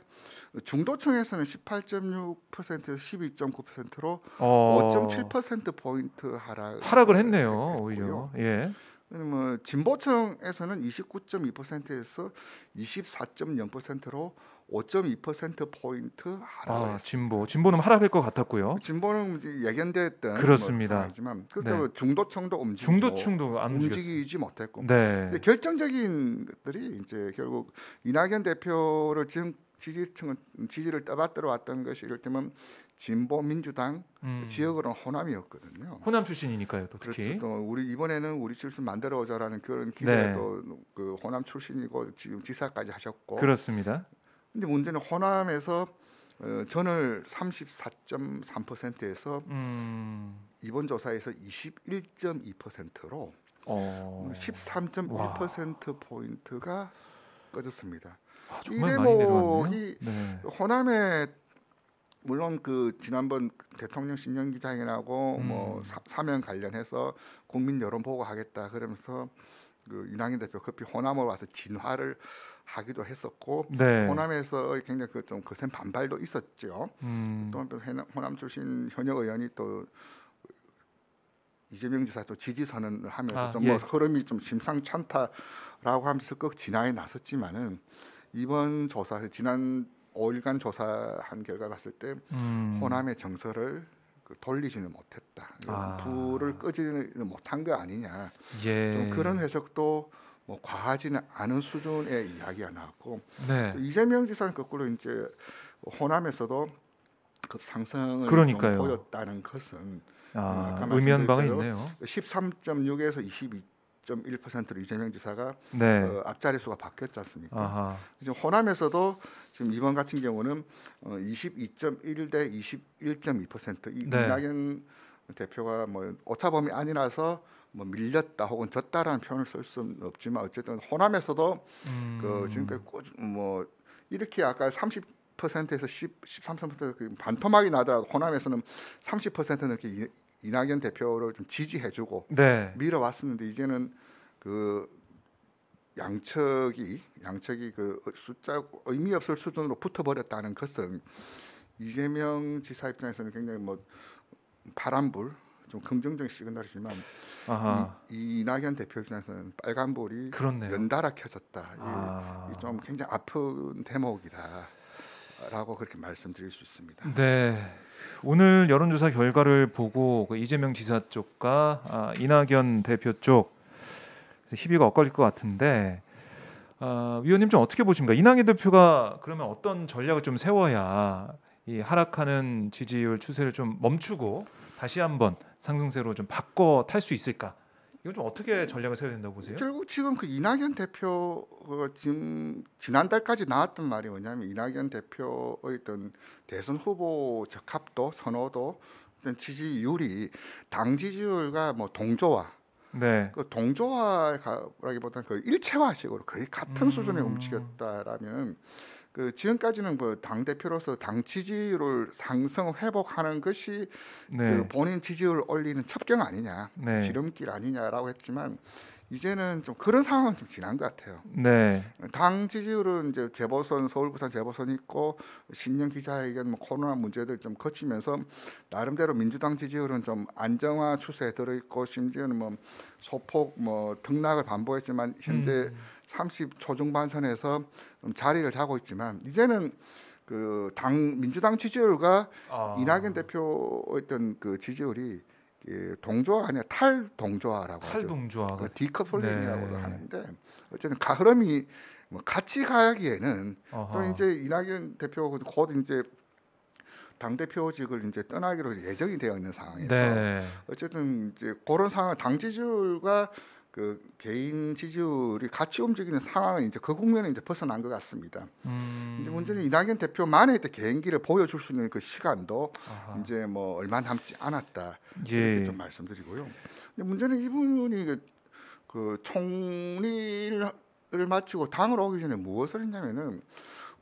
S2: 중도층에서는 18.6%에서 12.9%로 5.7% 포인트
S1: 하락을 했네요. 오히려. 예.
S2: 뭐 진보층에서는 29.2%에서 24.0%로 5.2% 포인트 하락을
S1: 진보는 하락할 것 같았고요.
S2: 진보는 이제 예견됐던
S1: 그렇습니다.
S2: 지만 그렇다고 중도층도
S1: 중도층도 안
S2: 움직이지 못했고
S1: 네.
S2: 결정적인 것들이 이제 결국 이낙연 대표를 지금 지지를 떠받들어 왔던 것이 이를테면 진보 민주당 지역으로는 호남이었거든요.
S1: 호남 출신이니까요, 또 특히.
S2: 그렇죠. 또 우리 이번에는 우리 출신 만들어오자라는 그런 기대도 그 호남 출신이고 지금 지사까지 하셨고.
S1: 그렇습니다.
S2: 근데 문제는 호남에서 전월 34.3%에서 이번 조사에서 21.2%로 13.1% 포인트가 꺼졌습니다. 이
S1: 정말 많이 내려왔네요.
S2: 대목이 호남의 물론 그 지난번 대통령 신년기자회견하고 뭐 사면 관련해서 국민 여론 보고 하겠다 그러면서 그 이낙연 대표 급히 호남으로 와서 진화를 하기도 했었고
S1: 네.
S2: 호남에서 굉장히 그 좀 거센 반발도 있었죠. 또 호남 출신 현역 의원이 또 이재명 지사 또 지지 선언을 하면서 좀 뭐 흐름이 좀 심상찮다라고 하면서 적극 진화에 나섰지만은 이번 조사 지난 5일간 조사한 결과 봤을 때 호남의 정서를 돌리지는 못했다. 불을 끄지는 못한 거 아니냐. 좀 그런 해석도 뭐 과하지는 않은 수준의 이야기가 나왔고 이재명 지사는 거꾸로 이제 호남에서도 급상승을 좀 보였다는 것은 아까
S1: 의미하는 바가
S2: 말씀드린
S1: 있네요.
S2: 13.6에서 22.1%로 이재명 지사가 앞자리수가 바뀌었지 않습니까? 지금 호남에서도 지금 이번 같은 경우는 22.1 대 21.2%. 이낙연 대표가 뭐 오차범위 아니라서 뭐 밀렸다 혹은 졌다라는 표현을 쓸 수는 없지만 어쨌든 호남에서도 그 지금까지 뭐 이렇게 아까 30%에서 13% 반토막이 나더라도 호남에서는 30%는 이렇게 이낙연 대표를 좀 지지해주고 밀어왔었는데 이제는 그 양측이 그 숫자 의미 없을 수준으로 붙어버렸다는 것은 이재명 지사 입장에서는 굉장히 뭐 파란불 좀 긍정적인 시그널이지만 이낙연 대표 입장에서는 빨간불이 연달아 켜졌다. 이 좀 굉장히 아픈 대목이다라고 그렇게 말씀드릴 수 있습니다.
S1: 네. 오늘 여론조사 결과를 보고 그 이재명 지사 쪽과 이낙연 대표 쪽 희비가 엇갈릴 것 같은데 위원님 좀 어떻게 보십니까? 이낙연 대표가 그러면 어떤 전략을 좀 세워야 이 하락하는 지지율 추세를 좀 멈추고 다시 한번 상승세로 좀 바꿔 탈 수 있을까? 이걸 좀 어떻게 전략을 세워야 된다고 보세요?
S2: 결국 지금 그 이낙연 대표가 지금 지난달까지 나왔던 말이 뭐냐면 이낙연 대표의 어떤 대선 후보 적합도 선호도 지지율이 당 지지율과 뭐 동조화 그 동조화라기보다는 그 일체화식으로 거의 같은 수준에 움직였다라면 그 지금까지는 그 당 대표로서 당 지지율을 상승 회복하는 것이 그 본인 지지율을 올리는 첩경 아니냐, 지름길 아니냐라고 했지만 이제는 좀 그런 상황은 좀 지난 것 같아요. 당 지지율은 이제 재보선 서울 부산 재보선 있고 신년 기자회견 뭐 코로나 문제들 좀 거치면서 나름대로 민주당 지지율은 좀 안정화 추세에 들어 있고 심지어는 뭐 소폭 뭐 등락을 반복했지만 현재 30 초중반선에서 자리를 잡고 있지만 이제는 그 당 민주당 지지율과 이낙연 대표 어떤 그 지지율이 동조화 아니라 탈동조화라고 하죠. 그 디커플링이라고도 하는데 어쨌든 흐름이 뭐 같이 가기에는 또 이제 이낙연 대표가 곧 이제 당 대표직을 이제 떠나기로 예정이 되어 있는 상황에서 어쨌든 이제 그런 상황 당 지지율과 그 개인 지지율이 같이 움직이는 상황은 이제 그 국면에 이제 벗어난 것 같습니다. 이제 문제는 이낙연 대표만의 개인기를 보여줄 수 있는 그 시간도 이제 뭐 얼마 남지 않았다 이렇게 좀 말씀드리고요. 근데 문제는 이분이 그 총리를 마치고 당으로 오기 전에 무엇을 했냐면은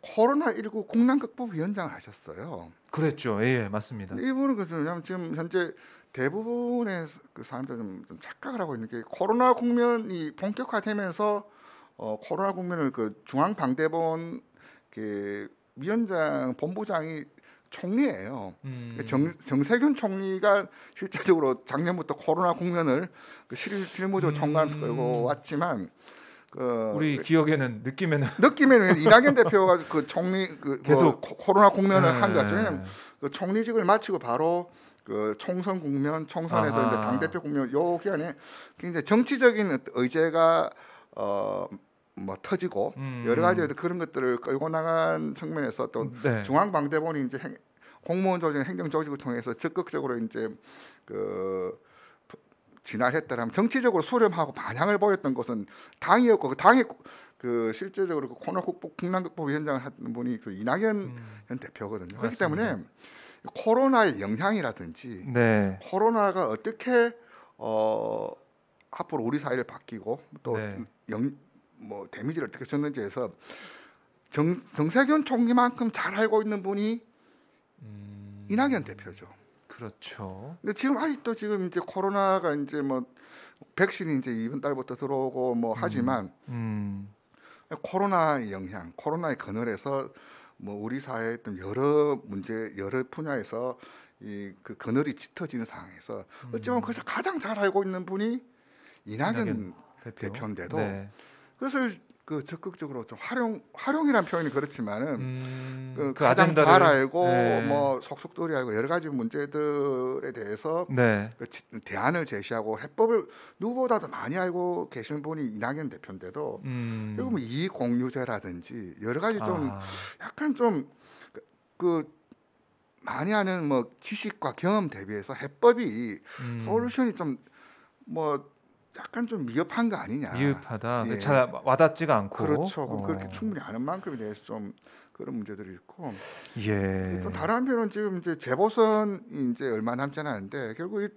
S2: 코로나19 국난극복위원장을 하셨어요.
S1: 그랬죠. 맞습니다.
S2: 이분은 그냥 지금 현재 대부분의 그 사람들 좀 착각을 하고 있는 게 코로나 국면이 본격화되면서 코로나 국면을 그 중앙방대본 그 위원장 본부장이 총리예요. 정세균 총리가 실제적으로 작년부터 코로나 국면을 그 실무조 총괄에서 끌고 왔지만
S1: 우리 기억에는 느낌에는
S2: 이낙연 대표가 그 총리
S1: 계속
S2: 코로나 국면을 한 거죠. 왜냐하면 그 총리직을 마치고 바로 그 총선 국면, 총선에서 이제 당 대표 국면 요 기간에 굉장히 정치적인 의제가 뭐 터지고 여러 가지 그런 것들을 끌고 나간 측면에서 또 중앙방대본이 이제 공무원 조직, 행정 조직을 통해서 적극적으로 이제 그 진화했다라면 정치적으로 수렴하고 반향을 보였던 것은 당이었고 그 당의 그 실제적으로 그 코로나 국난극복 위원장을 하는 분이 그 이낙연 현 대표거든요. 그렇기 때문에 코로나의 영향이라든지 코로나가 어떻게 앞으로 우리 사회를 바뀌고 또 뭐 데미지를 어떻게 줬는지에서 정세균 총리만큼 잘 알고 있는 분이 이낙연 대표죠.
S1: 그렇죠.
S2: 근데 지금 아직도 지금 이제 코로나가 이제 뭐 백신이 이제 이번 달부터 들어오고 뭐 하지만 코로나의 영향, 코로나의 그늘에서 뭐 우리 사회의 어떤 여러 문제, 여러 분야에서 이 그 그늘이 짙어지는 상황에서 어찌보면 그래서 가장 잘 알고 있는 분이 이낙연 대표인데도
S1: 네.
S2: 그것을 그 적극적으로 좀 활용이란 표현이 그렇지만은
S1: 그
S2: 가장
S1: 아젠다를,
S2: 잘 알고
S1: 네.
S2: 뭐 속속들이 알고 여러 가지 문제들에 대해서
S1: 네.
S2: 그 대안을 제시하고 해법을 누구보다도 많이 알고 계시는 분이 이낙연 대표인데도 결국 뭐 이익 공유제라든지 여러 가지 좀 약간 좀 그 많이 하는 뭐 지식과 경험 대비해서 해법이 솔루션이 좀 뭐 약간 좀 미흡한 거 아니냐.
S1: 미흡하다.
S2: 예.
S1: 잘 와닿지가 않고.
S2: 그렇죠. 그럼 그렇게 충분히 아는 만큼에 대해서 좀 그런 문제들이 있고.
S1: 예.
S2: 또 다른 한편은 지금 이제 재보선이 이제 얼마 남지 않았는데 결국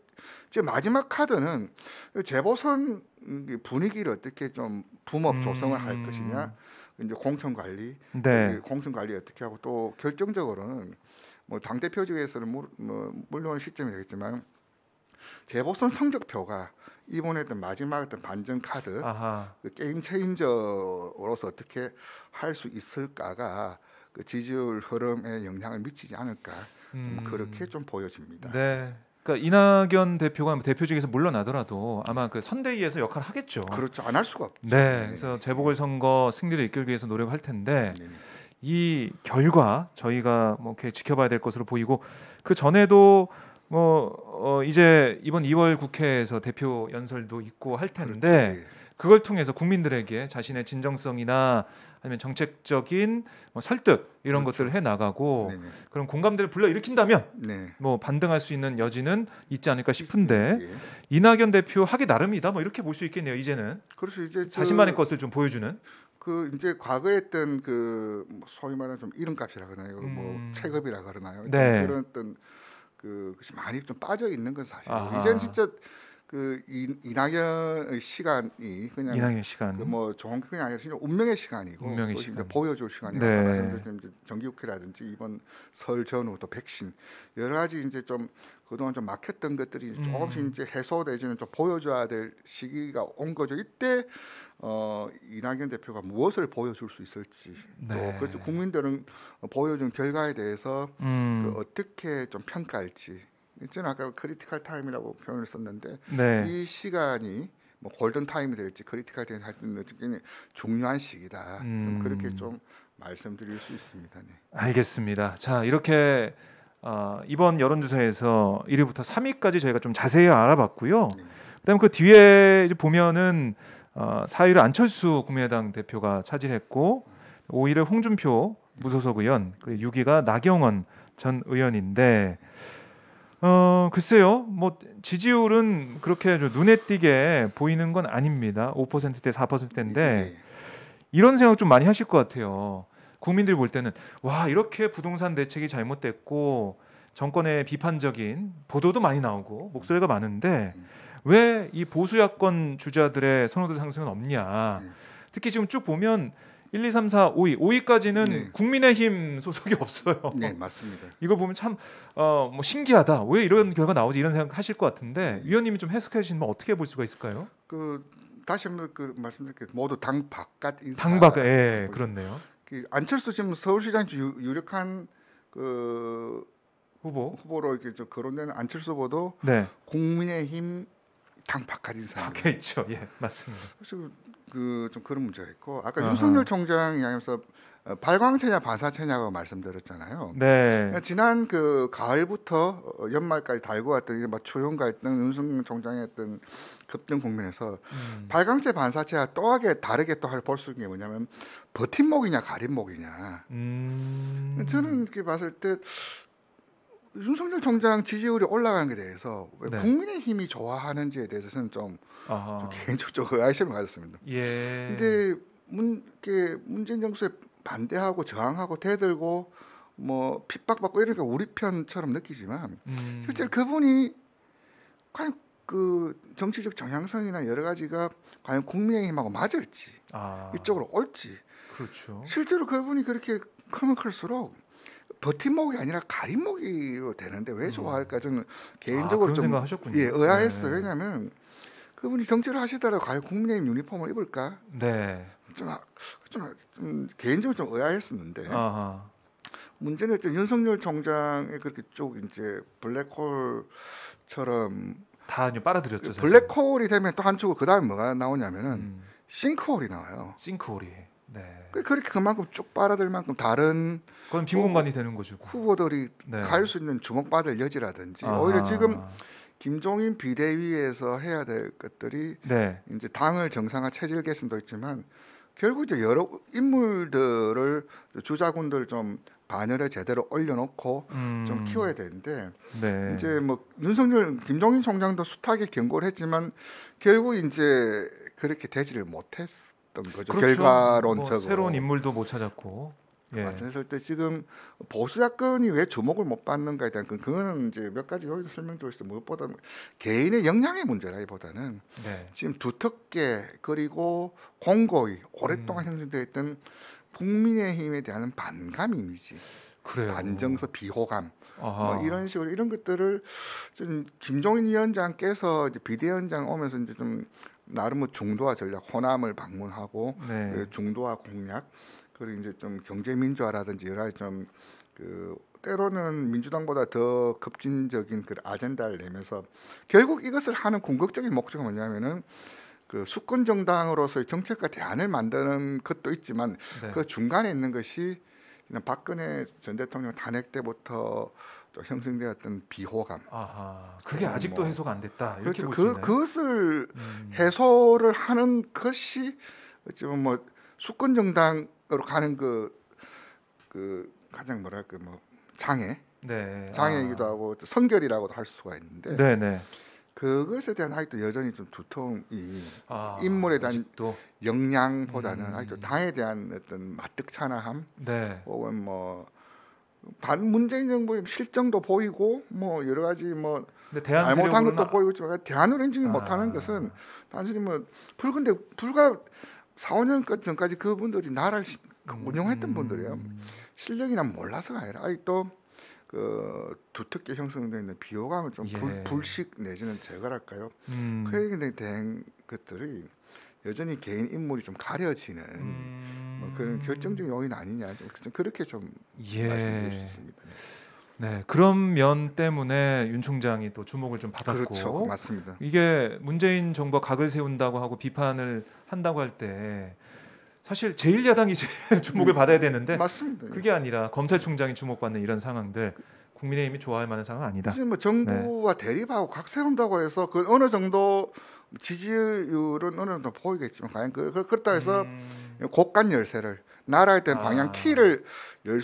S2: 이제 마지막 카드는 재보선 분위기를 어떻게 좀 붐업 조성을 할 것이냐. 이제 공천 관리,
S1: 네.
S2: 공천 관리 어떻게 하고 또 결정적으로는 뭐 당 대표직에서는 물론 시점이 되겠지만 재보선 성적표가 이번에 어떤 마지막 어떤 반전 카드, 그 게임 체인저로서 어떻게 할 수 있을까가 그 지지율 흐름에 영향을 미치지 않을까 그렇게 좀 보여집니다.
S1: 네. 그러니까 이낙연 대표가 대표직에서 물러나더라도 아마 그 선대위에서 역할을 하겠죠.
S2: 그렇죠. 안 할 수가 없죠.
S1: 네. 그래서 재보궐선거 승리를 이끌기 위해서 노력할 텐데
S2: 네.
S1: 이 결과 저희가 뭐 이렇게 지켜봐야 될 것으로 보이고 그 전에도 뭐 이제 이번 2월 국회에서 대표 연설도 있고 할 텐데
S2: 그렇죠. 예.
S1: 그걸 통해서 국민들에게 자신의 진정성이나 아니면 정책적인 뭐 설득 이런
S2: 그렇죠.
S1: 것들을 해 나가고
S2: 네네.
S1: 그런 공감대를 불러 일으킨다면
S2: 네.
S1: 뭐 반등할 수 있는 여지는 있지 않을까 싶은데
S2: 예.
S1: 이낙연 대표 하기 나름이다 뭐 이렇게 볼 수 있겠네요. 이제는
S2: 그래서 이제
S1: 자신만의 것을 좀 보여주는.
S2: 그 이제 과거에 했던 그 소위 말하는 좀 이름값이라 그러나요, 뭐 체급이라 그러나요,
S1: 네.
S2: 그런 어떤 그것이 많이 좀 빠져 있는 건 사실이에요.
S1: 아하.
S2: 이제는 진짜 그 이낙연의 시간이 그냥
S1: 이낙연 시간.
S2: 그뭐 좋은 게 아니라 진짜 운명의 시간이고
S1: 운명의
S2: 그것이
S1: 시간.
S2: 이제 보여줄 시간이고
S1: 네.
S2: 아까 말씀드린 이제 정기국회라든지 이번 설 전후 또 백신 여러 가지 이제 좀 그동안 좀 막혔던 것들이 조금씩 이제 해소되지는 좀 보여줘야 될 시기가 온 거죠. 이때 이낙연 대표가 무엇을 보여줄 수 있을지
S1: 네.
S2: 또 그래서 국민들은 보여준 결과에 대해서 그 어떻게 좀 평가할지 저는 아까 크리티컬 타임이라고 표현을 썼는데
S1: 네.
S2: 이 시간이 뭐 골든 타임이 될지 크리티컬 타임이 될지 굉장히 중요한 시기다. 좀 그렇게 좀 말씀드릴 수 있습니다. 네.
S1: 알겠습니다. 자 이렇게 이번 여론조사에서 1위부터 3위까지 저희가 좀 자세히 알아봤고요. 그다음 그 뒤에 이제 보면은 4위를 안철수 국민의당 대표가 차지했고 5위를 홍준표 무소속 의원, 그리고 6위가 나경원 전 의원인데 글쎄요, 뭐 지지율은 그렇게 눈에 띄게 보이는 건 아닙니다. 5%대 4%대인데 이런 생각 좀 많이 하실 것 같아요. 국민들이 볼 때는 와 이렇게 부동산 대책이 잘못됐고 정권의 비판적인 보도도 많이 나오고 목소리가 많은데 왜 이 보수 야권 주자들의 선호도 상승은 없냐. 특히 지금 쭉 보면 1, 2, 3, 4, 5위, 5위까지는
S2: 네.
S1: 국민의힘 소속이 없어요.
S2: 네, 맞습니다.
S1: 이거 보면 참 뭐 신기하다. 왜 이런 결과 나오지 이런 생각 하실 것 같은데 위원님이 좀 해석해 주시면 어떻게 볼 수가 있을까요?
S2: 그 다시 한번 그 말씀드릴게요. 모두 당 바깥 인사.
S1: 당박 예, 그렇네요.
S2: 그 안철수 지금 서울시장 유력한 그 후보로 이렇게 저 거론되는 안철수 후보도
S1: 네.
S2: 국민의힘 당 바깥 인사.
S1: 밖에 있죠. 예, 맞습니다.
S2: 그래서 그 좀 그런 문제가 있고 아까 윤석열 총장이 하면서 발광체냐 반사체냐고 말씀드렸잖아요.
S1: 네.
S2: 지난 그 가을부터 연말까지 달고 왔던 이른바 초용 갈등, 윤석열 총장의 어떤 급등 국면에서 발광체 반사체와 또하게 다르게 또 볼 수 있는 게 뭐냐면 버팀목이냐 가림목이냐. 저는 이렇게 봤을 때 윤석열 총장 지지율이 올라가는 게 대해서 왜
S1: 네.
S2: 국민의힘이 좋아하는지에 대해서는 좀 개인적으로 의아심을 가졌습니다.
S1: 예.
S2: 근데 문재인 정부에 반대하고 저항하고 대들고 뭐 핍박받고 이러니까 우리 편처럼 느끼지만 실제로 그분이 과연 그 정치적 정향성이나 여러 가지가 과연 국민의힘하고 맞을지 이쪽으로 올지
S1: 그렇죠.
S2: 실제로 그분이 그렇게 크면 클수록 버팀목이 아니라 가림목이로 되는데 왜 좋아할까? 저는
S1: 아,
S2: 개인적으로
S1: 그런
S2: 좀
S1: 생각하셨군요.
S2: 의아했어요.
S1: 네.
S2: 왜냐하면 그분이 정치를 하시더라도 과연 국민의힘 유니폼을 입을까?
S1: 네.
S2: 좀, 좀 개인적으로 좀 의아했었는데
S1: 아하.
S2: 문제는 이제 윤석열 총장의 그렇게 쭉 이제 블랙홀처럼
S1: 다 이제 빨아들였죠. 사실.
S2: 블랙홀이 되면 또 한 축으로 그 다음에 뭐가 나오냐면은
S1: 음,
S2: 싱크홀이 나와요.
S1: 싱크홀이. 네.
S2: 그렇게 그만큼 쭉 빨아들 만큼 다른
S1: 그건 빈 공간이 되는 거죠.
S2: 후보들이
S1: 네.
S2: 갈 수 있는 주목받을 여지라든지
S1: 아하.
S2: 오히려 지금 김종인 비대위에서 해야 될 것들이
S1: 네.
S2: 이제 당을 정상화 체질 개선도 있지만 결국 이제 여러 인물들을 주자군들 좀 반열에 제대로 올려놓고 좀 키워야 되는데
S1: 네.
S2: 이제 뭐 윤석열 김종인 총장도 숱하게 경고를 했지만 결국 이제 그렇게 되지를 못했던 거죠.
S1: 그렇죠.
S2: 결과론적으로
S1: 뭐 새로운 인물도 못 찾았고. 예.
S2: 맞았을 때 지금 보수 야권이 왜 주목을 못 받는가에 대한 그거는 이제 몇 가지 여기서 설명드릴 수 있어요. 무엇보다 개인의 역량의 문제라기보다는
S1: 네.
S2: 지금 두텁게 그리고 공고히 오랫동안 형성되어 있던 국민의힘에 대한 반감 이미지,
S1: 그래요.
S2: 반정서 비호감
S1: 아하.
S2: 뭐 이런 식으로 이런 것들을 좀 김종인 위원장께서 이제 비대위원장 오면서 이제 좀 나름 뭐 중도화 전략, 호남을 방문하고
S1: 네.
S2: 그 중도화 공약 그리고 이제 좀 경제 민주화라든지 여러 가지 좀 그 때로는 민주당보다 더 급진적인 그 아젠다를 내면서 결국 이것을 하는 궁극적인 목적은 뭐냐면은 그 수권 정당으로서의 정책과 대안을 만드는 것도 있지만
S1: 네.
S2: 그 중간에 있는 것이 그냥 박근혜 전 대통령 탄핵 때부터 또 형성되었던 비호감.
S1: 아하. 그게
S2: 그건
S1: 아직도
S2: 뭐-
S1: 해소가 안 됐다. 이렇게
S2: 그렇죠.
S1: 볼 수 있나요?
S2: 그것을
S1: 음.
S2: 해소를 하는 것이 어찌보면 뭐 수권 정당으로 가는 그 가장 뭐랄까 뭐
S1: 네.
S2: 장애이기도 하고 또 선결이라고도 할 수가 있는데
S1: 네, 네.
S2: 그것에 대한 아직도 여전히 좀 두터움이
S1: 아,
S2: 인물에 대한
S1: 아직도.
S2: 역량보다는 아직도 당에 대한 어떤 마뜩차나함
S1: 네.
S2: 혹은 뭐 반문재인 정부의 실정도 보이고 뭐 여러 가지 뭐
S1: 근데 대한
S2: 잘못한
S1: 세력으로는
S2: 것도 보이고 있지만 대안으로 인정이 못하는 것은 단순히 뭐 불근데 불과 4, 5년 전까지 그분들이 나라를 운영했던 분들이에요. 실력이나 몰라서가 아니라 아직도 그 두텁게 형성되어 있는 비호감을 좀
S1: 예.
S2: 불식 내지는 제거랄까요?
S1: 음.
S2: 그에 대한 것들이 여전히 개인 인물이 좀 가려지는 뭐 그런 결정적인 요인 아니냐 좀 그렇게 좀 말씀드릴 수
S1: 예.
S2: 있습니다.
S1: 네. 그런 면 때문에 윤 총장이 또 주목을 좀 받았고.
S2: 그렇죠, 맞습니다.
S1: 이게 문재인 정부가 각을 세운다고 하고 비판을 한다고 할 때 사실 제1야당이 제일 주목을 받아야 되는데
S2: 맞습니다.
S1: 그게 아니라 검찰총장이 주목받는 이런 상황들 국민의힘이 좋아할 만한 상황은 아니다.
S2: 이제 뭐 정부와 대립하고 각 세운다고 해서 그 어느 정도 지지율은 어느 정도 보이겠지만 과연 그렇다 해서 곡간 열쇠를 나라에 대한 방향 키를 줄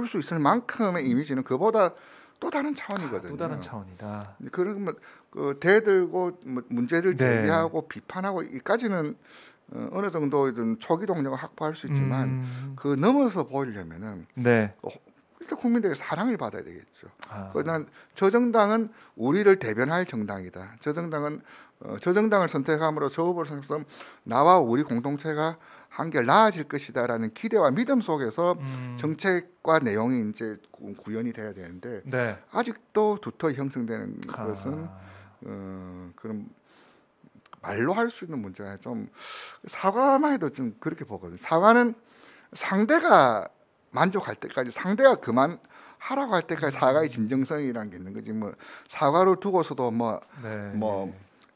S2: 수 있을 만큼의 이미지는 그보다 또 다른 차원이거든요.
S1: 또 다른 차원이다.
S2: 그런 뭐그 대들고 뭐 문제를
S1: 네.
S2: 제기하고 비판하고 이까지는 어느 정도든 초기 동력을 확보할 수 있지만 그 넘어서 보이려면은
S1: 네.
S2: 일단 국민들의 사랑을 받아야 되겠죠.
S1: 아,
S2: 그난 저 정당은 우리를 대변할 정당이다. 저 정당은 저 정당을 선택함으로 저 후보를 선택해서 나와 우리 공동체가 한결 나아질 것이다라는 기대와 믿음 속에서 정책과 내용이 이제 구현이 돼야 되는데
S1: 네.
S2: 아직도 두터히 형성되는 것은 그런 말로 할 수 있는 문제가 좀 사과만 해도 좀 그렇게 보거든요. 사과는 상대가 만족할 때까지 상대가 그만 하라고 할 때까지 사과의 진정성이라는 게 있는 거지. 뭐 사과를 두고서도 뭐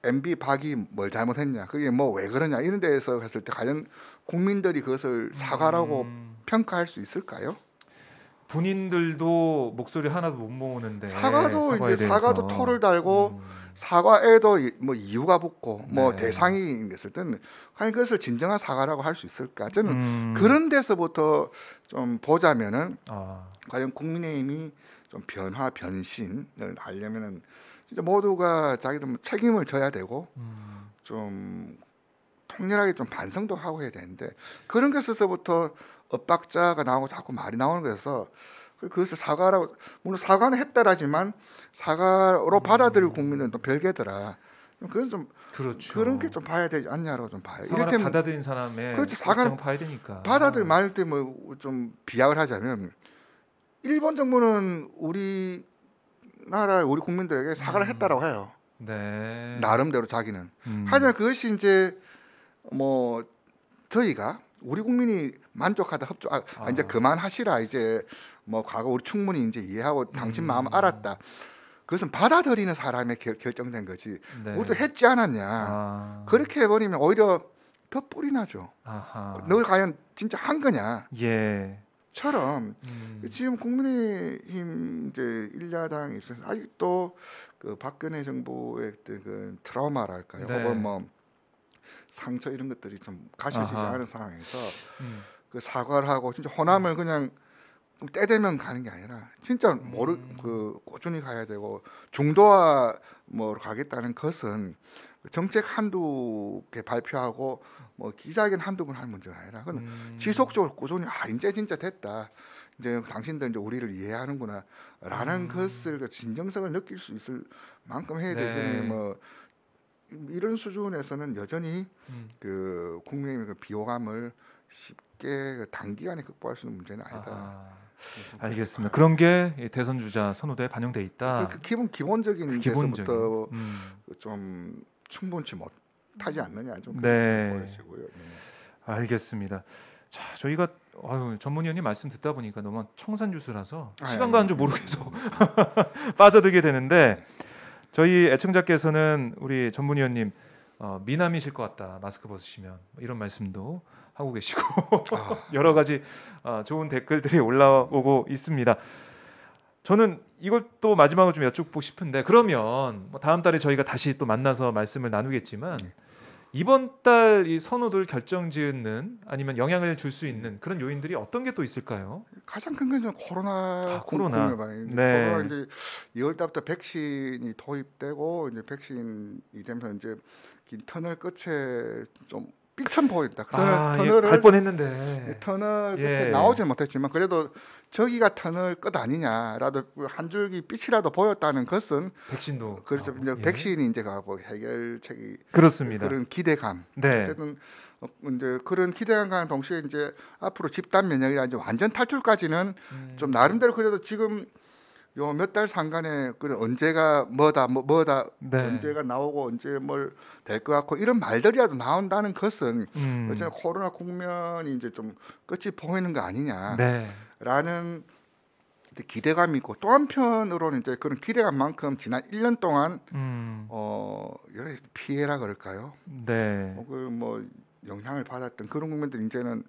S2: MB 박이 뭘 잘못했냐, 그게 뭐 왜 그러냐 이런 데에서 했을 때 과연 국민들이 그것을 사과라고 평가할 수 있을까요?
S1: 본인들도 목소리 하나도 못 모으는데
S2: 사과도
S1: 사과에
S2: 이제
S1: 대해서.
S2: 사과도 토를 달고 사과에도 뭐 이유가 붙고 뭐
S1: 네.
S2: 대상이 됐을 때는 과연 그것을 진정한 사과라고 할 수 있을까? 저는 그런 데서부터 좀 보자면은 과연 국민의힘이 좀 변화 변신을 하려면은 진짜 모두가 자기들 책임을 져야 되고 좀 통렬하게 좀 반성도 하고 해야 되는데 그런 것에서부터 엇박자가 나오고 자꾸 말이 나오는 거여서 그것을 사과라고 물론 사과는 했다라지만 사과로 받아들일 국민은 또 별개더라. 그건 좀
S1: 그렇죠.
S2: 그런 게 좀 봐야 되지 않냐라고 좀 봐요.
S1: 사과를
S2: 이를테면
S1: 받아들인 사람의
S2: 그렇죠. 사과는
S1: 입장을 봐야 되니까.
S2: 받아들 말때 뭐 좀 비약을 하자면 일본 정부는 우리 국민들에게 사과를 했다라고 해요.
S1: 네.
S2: 나름대로 자기는. 하지만 그것이 이제 뭐 저희가 우리 국민이 만족하다 이제 그만하시라, 이제 뭐 과거 우리 충분히 이제 이해하고 당신 마음 알았다. 그것은 받아들이는 사람의 결정된 거지.
S1: 네.
S2: 우리도 했지 않았냐. 그렇게 해버리면 오히려 더 뿔이 나죠. 너 과연 진짜 한 거냐?
S1: 예.
S2: 처럼 지금 국민의힘 이제 일야당이 있어서 아직도 그 박근혜 정부의 그 트라우마랄까요?
S1: 네.
S2: 혹은 뭐 상처 이런 것들이 좀 가셔지지 않은 상황에서 그 사과를 하고 진짜 호남을 그냥 때 되면 가는 게 아니라 진짜 그 꾸준히 가야 되고 중도화 뭐 가겠다는 것은 정책 한두 개 발표하고 뭐 기자회견 한두 번 할 문제가 아니라 그건 지속적으로 꾸준히 이제 진짜 됐다. 이제 당신들 이제 우리를 이해하는구나라는 것을 그 진정성을 느낄 수 있을 만큼 해야 되지. 뭐 이런 수준에서는 여전히 그 국민의 그 비호감을 쉽게 그 단기간에 극복할 수 있는 문제는 아니다.
S1: 알겠습니다. 그런 게 대선 주자 선호도에 반영돼 있다.
S2: 그 기본적인 데서부터 좀 충분치 못하지 않느냐 좀 보여지고요.
S1: 알겠습니다. 자, 저희가 전문위원님 말씀 듣다 보니까 너무 청산유수라서 시간 가는 줄 모르겠어 빠져들게 되는데 저희 애청자께서는 우리 전문위원님 미남이실 것 같다. 마스크 벗으시면 이런 말씀도 하고 계시고 여러 가지 좋은 댓글들이 올라오고 있습니다. 저는 이걸 또 마지막으로 좀 여쭙고 싶은데 그러면 뭐 다음 달에 저희가 다시 또 만나서 말씀을 나누겠지만 이번 달 이 선호도를 결정짓는 아니면 영향을 줄 수 있는 그런 요인들이 어떤 게 또 있을까요?
S2: 가장 큰 건 코로나.
S1: 코로나.
S2: 코로나 이제 2월 달부터 백신이 도입되고 이제 백신이 되면서 이제 긴 터널 끝에 좀 삐처럼 보인다. 터널을
S1: 갈 뻔했는데
S2: 터널 끝에 나오지 못했지만 그래도 저기가 터널 끝 아니냐라도 한 줄기 빛이라도 보였다는 것은
S1: 백신도
S2: 그렇죠. 이제 백신이 이제 가고 해결책이
S1: 그렇습니다.
S2: 그런 기대감.
S1: 네.
S2: 어쨌든 이제 그런 기대감과 동시에 이제 앞으로 집단 면역이라 이제 완전 탈출까지는 좀 나름대로 그래도 지금 요 몇 달 상간에 그 언제가 뭐다 언제가 나오고 언제 뭘 될 것 같고 이런 말들이라도 나온다는 것은 어쨌든 코로나 국면이 이제 좀 끝이 보이는 거 아니냐라는 기대감이 있고 또 한편으로는 이제 그런 기대감만큼 지난 1년 동안 여러 피해라 그럴까요?
S1: 네.
S2: 뭐 영향을 받았던 그런 국민들이 이제는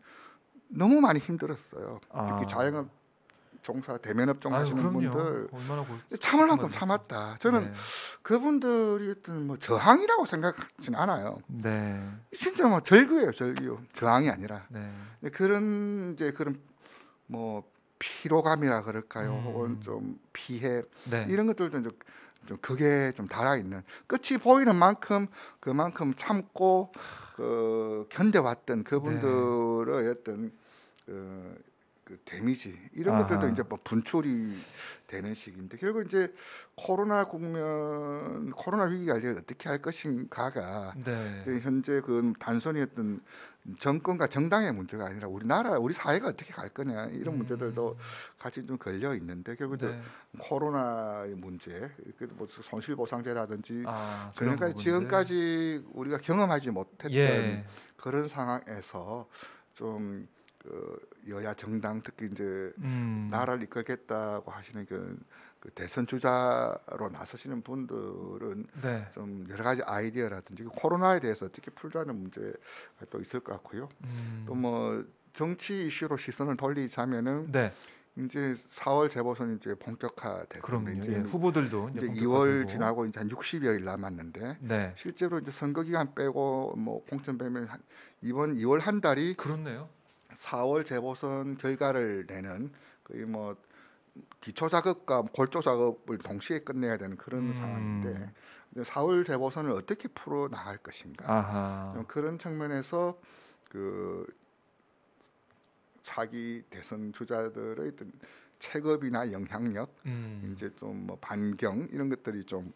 S2: 너무 많이 힘들었어요. 특히 자영업 종사 대면업종 하시는 분들 참을 만큼 참았다. 저는 그분들이 어떤 뭐 저항이라고 생각하진 않아요. 진짜 뭐 절규예요, 절규. 저항이 아니라 그런 이제 그런 뭐 피로감이라 그럴까요? 혹은 좀 피해 이런 것들도 좀 그게 좀 달아 있는 끝이 보이는 만큼 그만큼 참고 견뎌왔던 그분들의 어떤 그 데미지 이런 것들도 이제 뭐 분출이 되는 시기인데 결국 이제 코로나 위기가 이제 어떻게 할 것인가가 현재 그 단순히 어떤 정권과 정당의 문제가 아니라 우리 사회가 어떻게 갈 거냐 이런 문제들도 같이 좀 걸려 있는데 결국 코로나의 문제, 뭐 손실보상제라든지 지금까지 우리가 경험하지 못했던 그런 상황에서 좀 여야 정당 특히 이제 나라를 이끌겠다고 하시는 그 대선 주자로 나서시는 분들은 좀 여러 가지 아이디어라든지 코로나에 대해서 어떻게 풀자는 문제가 또 있을 것 같고요. 또 뭐 정치 이슈로 시선을 돌리자면은 이제 4월 재보선이 이제 본격화될 건데 이제
S1: 후보들도
S2: 이제 2월 지나고 이제 한 60여일 남았는데 실제로 이제 선거 기간 빼고 뭐 공천 빼면 이번 2월 한 달이
S1: 그렇네요.
S2: 4월 재보선 결과를 내는 거의 뭐 기초 작업과 골조 작업을 동시에 끝내야 되는 그런 상황인데 4월 재보선을 어떻게 풀어 나갈 것인가 그런 측면에서 그 차기 대선 주자들의 어떤 체급이나 영향력 이제 좀 뭐 반경 이런 것들이 좀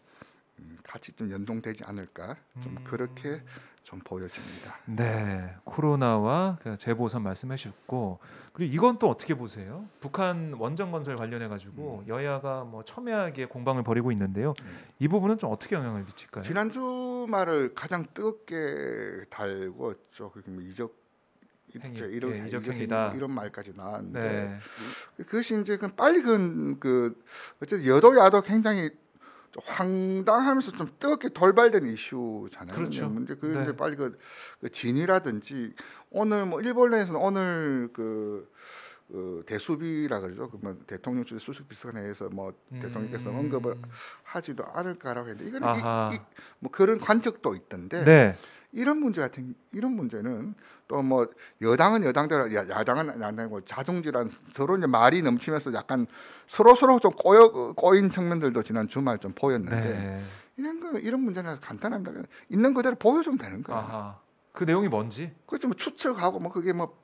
S2: 같이 좀 연동되지 않을까 좀 그렇게 좀 보여집니다.
S1: 네, 코로나와 그 재보선 말씀하셨고, 그리고 이건 또 어떻게 보세요? 북한 원전 건설 관련해 가지고 여야가 뭐 첨예하게 공방을 벌이고 있는데요. 이 부분은 좀 어떻게 영향을 미칠까요?
S2: 지난주 말을 가장 뜨겁게 달궜죠. 그게 뭐 이적
S1: 행위,
S2: 이런
S1: 예, 이적행위다.
S2: 이런 말까지 나왔는데
S1: 네,
S2: 그것이 이제 빨리 그 어쨌든 여도 야도 굉장히 좀 황당하면서 좀 뜨겁게 돌발된 이슈잖아요.
S1: 그렇죠.
S2: 문제
S1: 네.
S2: 이제 빨리 그 진위라든지 오늘 뭐 일본에서는 오늘 대수비라 그러죠. 그 뭐 대통령 주 수석 비서관회에서 뭐 대통령께서 언급을 하지도 않을까라고 했는데 이거는
S1: 아하.
S2: 뭐 그런 관측도 있던데
S1: 네,
S2: 이런 문제는 또 뭐 여당은 여당대로 야당은 야당이고 자중질환 서로 이제 말이 넘치면서 약간 서로 좀 꼬인 측면들도 지난 주말 좀 보였는데
S1: 네.
S2: 이런 문제는 간단합니다. 있는 그대로 보여주면 되는 거예요.
S1: 아하. 그 내용이 뭔지?
S2: 그렇죠. 뭐 추측하고 뭐 그게 뭐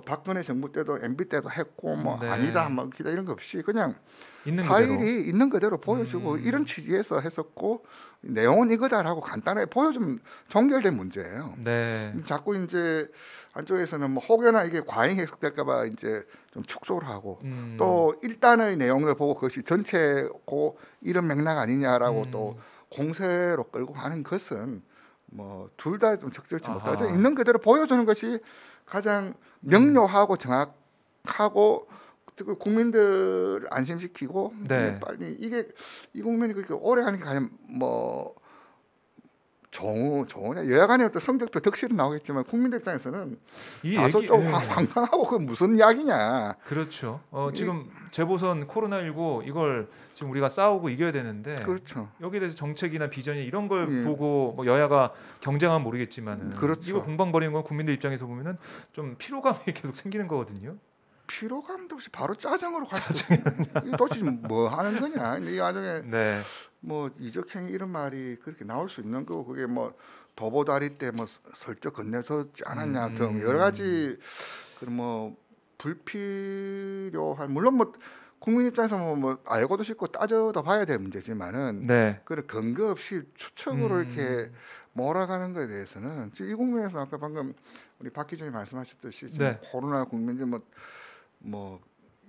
S2: 박근혜 정부 때도 MB 때도 했고 뭐
S1: 네.
S2: 아니다 뭐 이런 거 없이 그냥
S1: 있는 그대로.
S2: 파일이 있는 그대로 보여주고 이런 취지에서 했었고 내용은 이거다라고 간단하게 보여주면 종결된 문제예요.
S1: 네.
S2: 자꾸 이제 한쪽에서는 뭐 혹여나 이게 과잉 해석될까봐 이제 좀 축소를 하고 또 일단의 내용을 보고 그것이 전체고 이런 맥락 아니냐라고 또 공세로 끌고 가는 것은 뭐 둘 다 좀 적절치
S1: 아하.
S2: 못하죠. 있는 그대로 보여주는 것이 가장 명료하고 정확하고 그 국민들을 안심시키고
S1: 네.
S2: 빨리 이 국민이 그렇게 오래 하는 게 과연 뭐 좋으냐 여야 간의 어떤 성적도 덕실은 나오겠지만 국민들 입장에서는
S1: 이
S2: 다소
S1: 얘기,
S2: 좀
S1: 예.
S2: 황당하고 그 무슨 이야기냐.
S1: 그렇죠. 지금 재보선 코로나19 이걸 지금 우리가 싸우고 이겨야 되는데
S2: 그렇죠.
S1: 여기에 대해서 정책이나 비전이 이런 걸
S2: 예.
S1: 보고 뭐 여야가 경쟁하면 모르겠지만은
S2: 그렇죠.
S1: 이거 공방 벌이는 건 국민들 입장에서 보면은 좀 피로감이 계속 생기는 거거든요.
S2: 피로감도 없이 바로 짜증으로 갈 수 있어요. 이게 도대체 뭐 하는 거냐. 이 와중에
S1: 네.
S2: 뭐 이적행위 이런 말이 그렇게 나올 수 있는 거고 그게 뭐 도보다리 때 뭐 슬쩍 건네서지 않았냐 등 여러 가지 그런 뭐 불필요한 물론 뭐 국민 입장에서 뭐 알고도 싶고 따져도 봐야 될 문제지만은
S1: 네.
S2: 그런 근거 없이 추측으로 이렇게 몰아가는 것에 대해서는 지금 이 국면에서 아까 방금 우리 박 기자님 말씀하셨듯이 지금
S1: 네.
S2: 코로나 국민들 뭐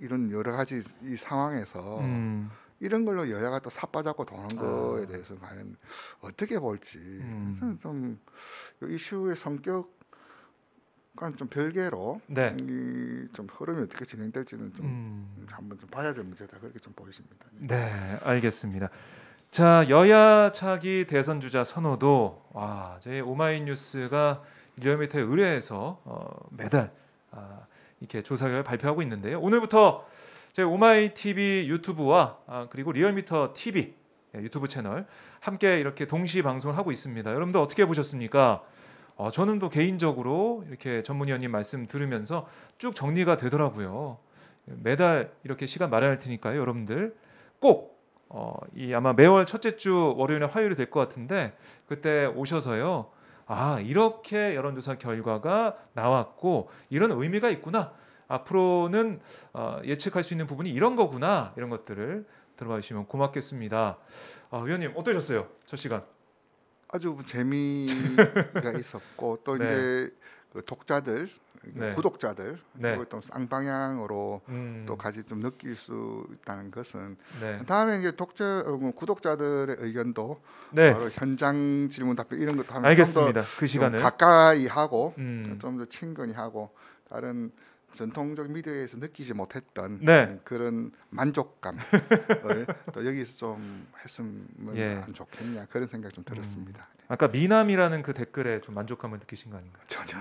S2: 이런 여러 가지 이 상황에서 이런 걸로 여야가 또 삿바잡고 도는 거에 대해서 과연 어떻게 볼지 저는 좀 이슈의 성격과는 좀 별개로
S1: 네.
S2: 좀 흐름이 어떻게 진행될지는 좀 한번 좀 봐야 될 문제다 그렇게 좀 보여집니다.
S1: 네, 알겠습니다. 자, 여야 차기 대선 주자 선호도 저희 오마이뉴스가 리얼미터에 의뢰해서 매달 이렇게 조사 결과 발표하고 있는데요. 오늘부터 저희 오마이 TV 유튜브와 그리고 리얼미터 TV 유튜브 채널 함께 이렇게 동시 방송을 하고 있습니다. 여러분들 어떻게 보셨습니까? 저는 또 개인적으로 이렇게 전문위원님 말씀 들으면서 쭉 정리가 되더라고요. 매달 이렇게 시간 마련할 테니까요. 여러분들 꼭 이 아마 매월 첫째 주 월요일이나 화요일이 될 것 같은데 그때 오셔서요. 이렇게 여론조사 결과가 나왔고 이런 의미가 있구나. 앞으로는 예측할 수 있는 부분이 이런 거구나. 이런 것들을 들어봐 주시면 고맙겠습니다. 위원님 어떠셨어요? 첫 시간.
S2: 아주 재미가 있었고 또
S1: 네.
S2: 이제 그 독자들,
S1: 네.
S2: 구독자들
S1: 네.
S2: 그리고 또 쌍방향으로 또 같이 좀 느낄 수 있다는 것은
S1: 네.
S2: 다음에 이제 구독자들의 의견도
S1: 네.
S2: 바로 현장 질문 답변 이런 것도 하면
S1: 알겠습니다. 그
S2: 좀
S1: 시간을
S2: 가까이 하고
S1: 음.
S2: 좀 더 친근히 하고 다른 전통적 미디어에서 느끼지 못했던
S1: 네.
S2: 그런 만족감을 또 여기서 좀 했으면
S1: 예.
S2: 안 좋겠냐 그런 생각 좀 들었습니다.
S1: 아까 미남이라는 그 댓글에 좀 만족감을 느끼신 거 아닌가요?
S2: 전혀.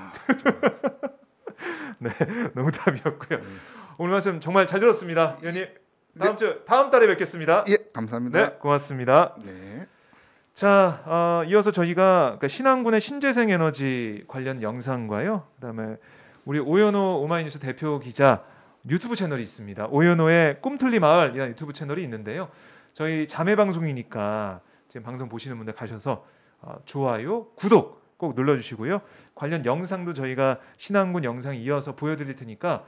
S1: 네, 농담이었고요. 오늘 말씀 정말 잘 들었습니다, 위원님. 다음 달에 뵙겠습니다.
S2: 예, 감사합니다.
S1: 네, 고맙습니다.
S2: 네.
S1: 자, 이어서 저희가 신한군의 신재생 에너지 관련 영상과요. 그다음에 우리 오연호 오마이뉴스 대표 기자 유튜브 채널이 있습니다. 오연호의 꿈틀리 마을이라는 유튜브 채널이 있는데요. 저희 자매 방송이니까 지금 방송 보시는 분들 가셔서 좋아요, 구독 꼭 눌러주시고요. 관련 영상도 저희가 신한군 영상 이어서 보여드릴 테니까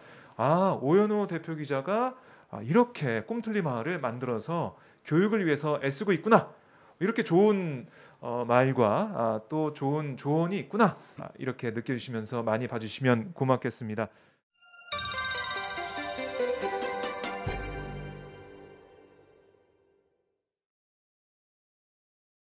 S1: 오연호 대표 기자가 이렇게 꿈틀리 마을을 만들어서 교육을 위해서 애쓰고 있구나. 이렇게 좋은 말과 또 좋은 조언이 있구나 이렇게 느껴주시면서 많이 봐주시면 고맙겠습니다.